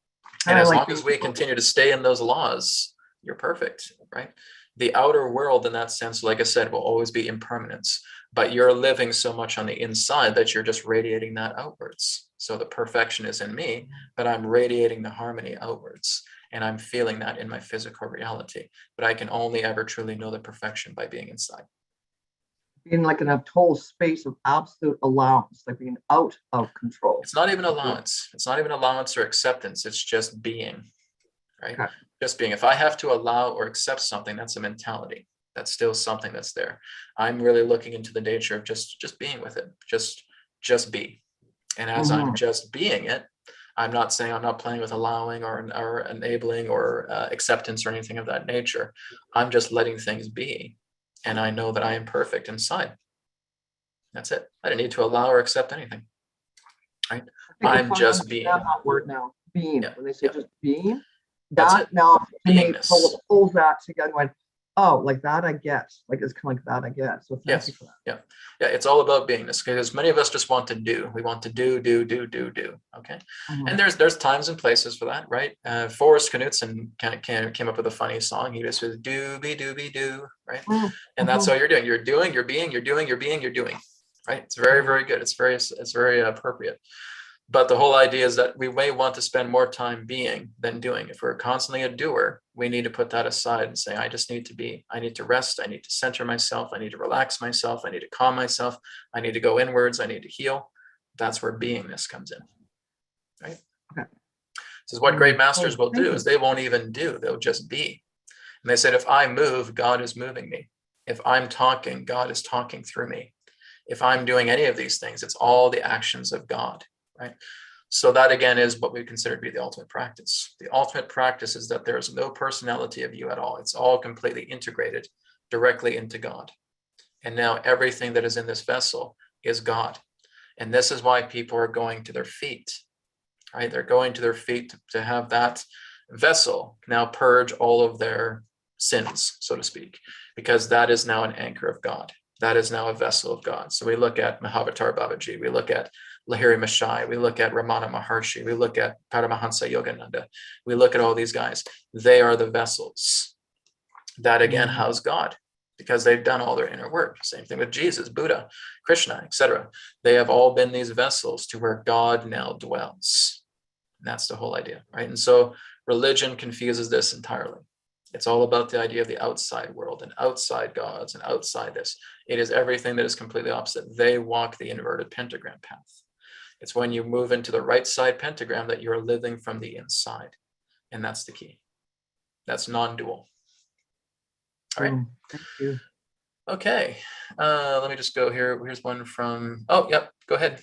And as long as we continue to stay in those laws, you're perfect, right? The outer world in that sense, like I said, will always be impermanence, but you're living so much on the inside that you're just radiating that outwards. So the perfection is in me, but I'm radiating the harmony outwards, and I'm feeling that in my physical reality. But I can only ever truly know the perfection by being inside. Being like in a total space of absolute allowance, like being out of control. It's not even allowance. It's not even allowance or acceptance. It's just being, right? Okay. Just being. If I have to allow or accept something, that's a mentality. That's still something that's there. I'm really looking into the nature of just being with it. Just be. And as I'm just being it, I'm not saying I'm not playing with allowing or enabling or acceptance or anything of that nature. I'm just letting things be. And I know that I am perfect inside. That's it. I don't need to allow or accept anything. Right? I'm just being. That word now, being. Yeah. When they say just being, that now pulls that together. Going, oh, like that I get. Like it's kind of like that I get. So thank you for that. Yeah. It's all about beingness, because many of us just want to do. We want to do. Okay. And there's times and places for that, right? Forrest Knudsen came up with a funny song. He just says doobie doobie doo, right? And that's all you're doing. You're doing. You're being. You're doing. You're being. You're doing. Right. It's very, very good. It's very appropriate. But the whole idea is that we may want to spend more time being than doing. If we're constantly a doer, we need to put that aside and say, I just need to be. I need to rest. I need to center myself. I need to relax myself. I need to calm myself. I need to go inwards. I need to heal. That's where beingness comes in. Right? Okay. This is what great masters will do, is they won't even do. They'll just be. And they said, if I move, God is moving me. If I'm talking, God is talking through me. If I'm doing any of these things, it's all the actions of God, right? So that again is what we consider to be the ultimate practice. The ultimate practice is that there is no personality of you at all. It's all completely integrated directly into God. And now everything that is in this vessel is God. And this is why people are going to their feet, right? They're going to their feet to have that vessel now purge all of their sins, so to speak, because that is now an anchor of God. That is now a vessel of God. So we look at Mahavatar Babaji, we look at Lahiri Mashai, we look at Ramana Maharshi, we look at Paramahansa Yogananda, we look at all these guys. They are the vessels that again house God, because they've done all their inner work. Same thing with Jesus, Buddha, Krishna, etc. They have all been these vessels to where God now dwells. And that's the whole idea, right? And so religion confuses this entirely. It's all about the idea of the outside world and outside gods and outside this. It is everything that is completely opposite. They walk the inverted pentagram path. It's when you move into the right side pentagram that you're living from the inside. And that's the key. That's non-dual. All right. Thank you. Okay. Let me just go here. Here's one from, oh, yep. Go ahead.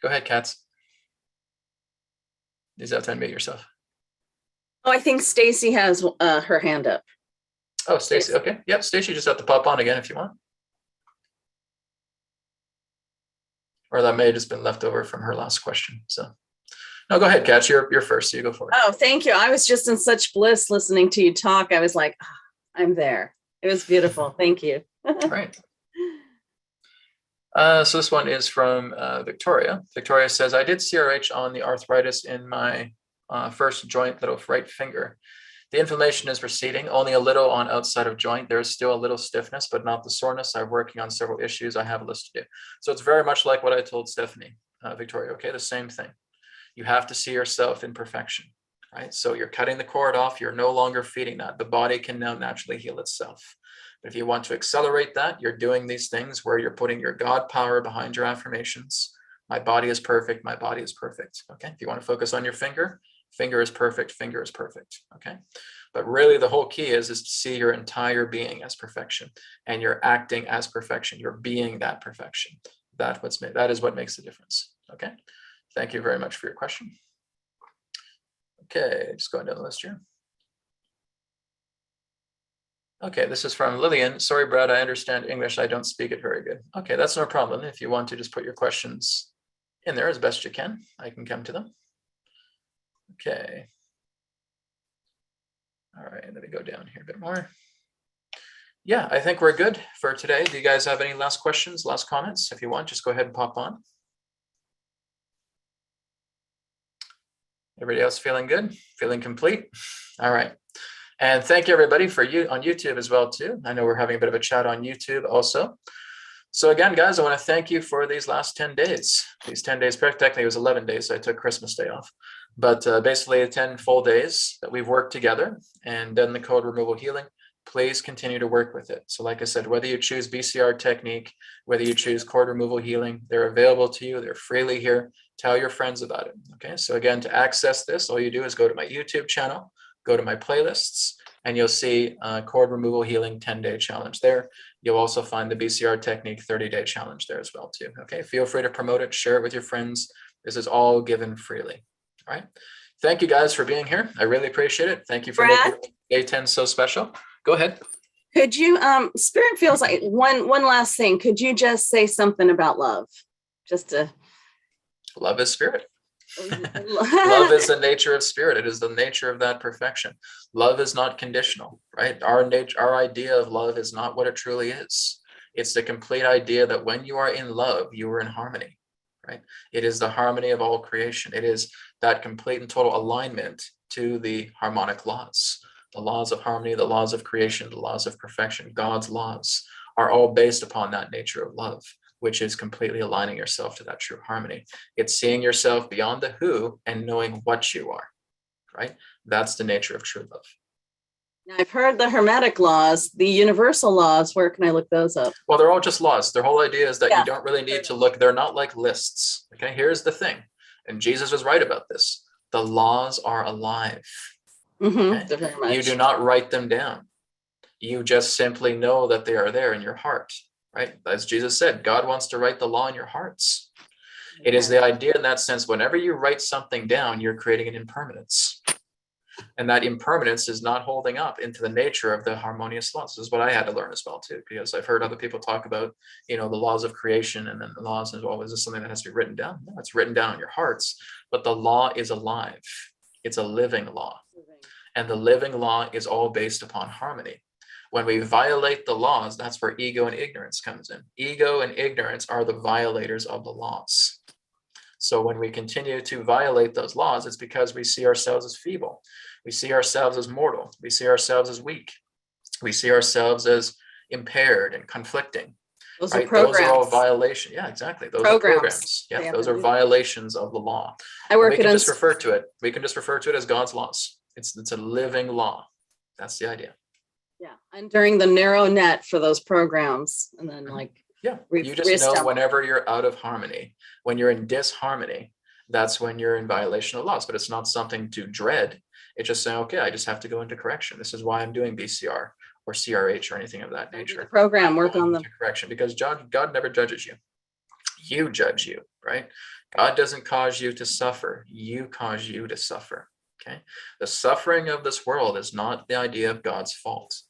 Go ahead, Katz. You just have to unmute yourself. Oh, I think Stacy has her hand up. Oh, Stacy. Okay. Yep. Stacy just have to pop on again if you want. Or that may have just been left over from her last question. So no, go ahead, Katz. You're first. So you go for it. Oh, thank you. I was just in such bliss listening to you talk. I was like, oh, I'm there. It was beautiful. Thank you. All right. So this one is from Victoria. Victoria says, I did CRH on the arthritis in my first joint, little right finger. The inflammation is receding, only a little on outside of joint. There is still a little stiffness, but not the soreness. I'm working on several issues. I have a list to do. So it's very much like what I told Stephanie, Victoria. Okay, the same thing. You have to see yourself in perfection, right? So you're cutting the cord off. You're no longer feeding that. The body can now naturally heal itself. But if you want to accelerate that, you're doing these things where you're putting your God power behind your affirmations. My body is perfect. My body is perfect. Okay. If you want to focus on your finger, finger is perfect. Finger is perfect. Okay. But really the whole key is to see your entire being as perfection, and you're acting as perfection. You're being that perfection. That is what makes the difference. Okay. Thank you very much for your question. Okay. Just going down the list here. Okay, this is from Lillian. Sorry, Brad, I understand English. I don't speak it very good. Okay, that's no problem. If you want to just put your questions in there as best you can, I can come to them. Okay. All right, let me go down here a bit more. Yeah, I think we're good for today. Do you guys have any last questions, last comments? If you want, just go ahead and pop on. Everybody else feeling good? Feeling complete? All right. And thank you everybody for you on YouTube as well too. I know we're having a bit of a chat on YouTube also. So again, guys, I want to thank you for these last 10 days. These 10 days, technically it was 11 days, so I took Christmas Day off. But basically 10 full days that we've worked together and done the code removal healing. Please continue to work with it. So like I said, whether you choose BCR technique, whether you choose cord removal healing, they're available to you. They're freely here. Tell your friends about it. Okay, so again, to access this, all you do is go to my YouTube channel, go to my playlists, and you'll see cord removal healing 10-day challenge there. You'll also find the BCR technique 30-day challenge there as well too. Okay, feel free to promote it, share it with your friends. This is all given freely. All right. Thank you guys for being here. I really appreciate it. Thank you for making day 10 so special. Go ahead. Could you, Spirit feels like one last thing. Could you just say something about love? Just to. Love is spirit. Love is the nature of spirit. It is the nature of that perfection. Love is not conditional, right? Our idea of love is not what it truly is. It's the complete idea that when you are in love, you are in harmony, right? It is the harmony of all creation. It is that complete and total alignment to the harmonic laws, the laws of harmony, the laws of creation, the laws of perfection. God's laws are all based upon that nature of love, which is completely aligning yourself to that true harmony. It's seeing yourself beyond the who and knowing what you are, right? That's the nature of true love. Now, I've heard the Hermetic laws, the universal laws. Where can I look those up? Well, they're all just laws. Their whole idea is that you don't really need to look. They're not like lists. Okay, here's the thing. And Jesus was right about this. The laws are alive. Mm-hmm. Okay? You do not write them down. You just simply know that they are there in your heart, right? As Jesus said, God wants to write the law in your hearts. It is the idea in that sense, whenever you write something down, you're creating an impermanence. And that impermanence is not holding up into the nature of the harmonious laws. This is what I had to learn as well, too, because I've heard other people talk about, the laws of creation, and then the laws as well. Is this something that has to be written down? No, it's written down in your hearts, but the law is alive. It's a living law. And the living law is all based upon harmony. When we violate the laws, that's where ego and ignorance comes in. Ego and ignorance are the violators of the laws. So when we continue to violate those laws, it's because we see ourselves as feeble. We see ourselves as mortal. We see ourselves as weak. We see ourselves as impaired and conflicting. Those right? are programs. Those are all violations. Yeah, exactly. Those are programs. Yeah, those are violations of the law. I work we can at just refer to it. We can just refer to it as God's laws. It's a living law. That's the idea. Yeah, and during the narrow net for those programs, and then you just know whenever you're out of harmony, when you're in disharmony, that's when you're in violation of laws. But it's not something to dread. It's just saying, okay, I just have to go into correction. This is why I'm doing BCR or CRH or anything of that nature. The program, work on the correction, because God never judges you. You judge you, right? God doesn't cause you to suffer. You cause you to suffer. Okay. The suffering of this world is not the idea of God's fault.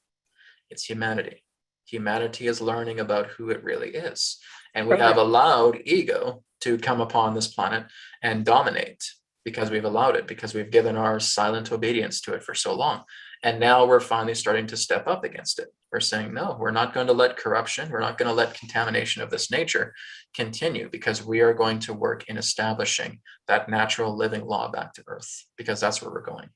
It's humanity. Humanity is learning about who it really is. And we have allowed ego to come upon this planet and dominate because we've allowed it, because we've given our silent obedience to it for so long. And now we're finally starting to step up against it. We're saying, no, we're not going to let corruption, we're not going to let contamination of this nature continue, because we are going to work in establishing that natural living law back to earth, because that's where we're going.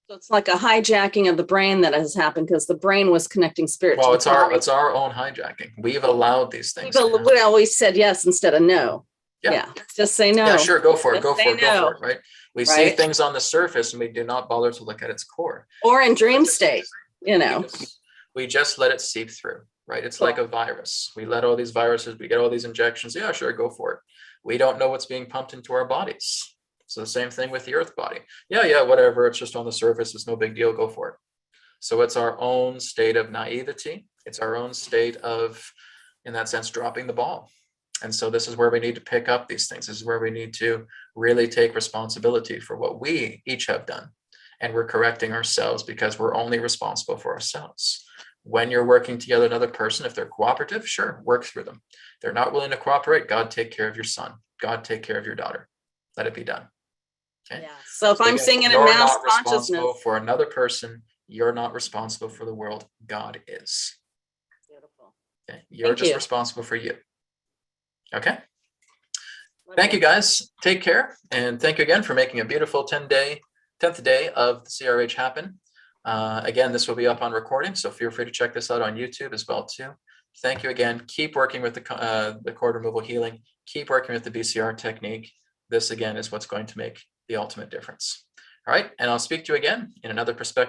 So it's like a hijacking of the brain that has happened, because the brain was connecting spirit well, to the body. It's our own hijacking. We've allowed these things. We always said yes instead of no. Yeah. Just say no. Yeah, sure. Go for it. Go for it. No. Go for it. Right. We see things on the surface and we do not bother to look at its core. Or in dream state, We just let it seep through. Right. It's like a virus. We let all these viruses, we get all these injections. Yeah, sure. Go for it. We don't know what's being pumped into our bodies. So the same thing with the earth body. Yeah, whatever. It's just on the surface. It's no big deal. Go for it. So it's our own state of naivety. It's our own state of, in that sense, dropping the ball. And so this is where we need to pick up these things. This is where we need to really take responsibility for what we each have done. And we're correcting ourselves because we're only responsible for ourselves. When you're working together with another person, if they're cooperative, sure, work through them. If they're not willing to cooperate, God, take care of your son. God, take care of your daughter. Let it be done. Okay. Yeah. So if I'm singing in mass consciousness for another person, you're not responsible for the world. God is. Beautiful. Okay. You're just responsible for you. Okay. Thank you, guys. Take care. And thank you again for making a beautiful 10th day of the CRH happen. Again, this will be up on recording, so feel free to check this out on YouTube as well, too. Thank you again. Keep working with the cord removal healing. Keep working with the BCR technique. This, again, is what's going to make the ultimate difference. All right. And I'll speak to you again in another perspective.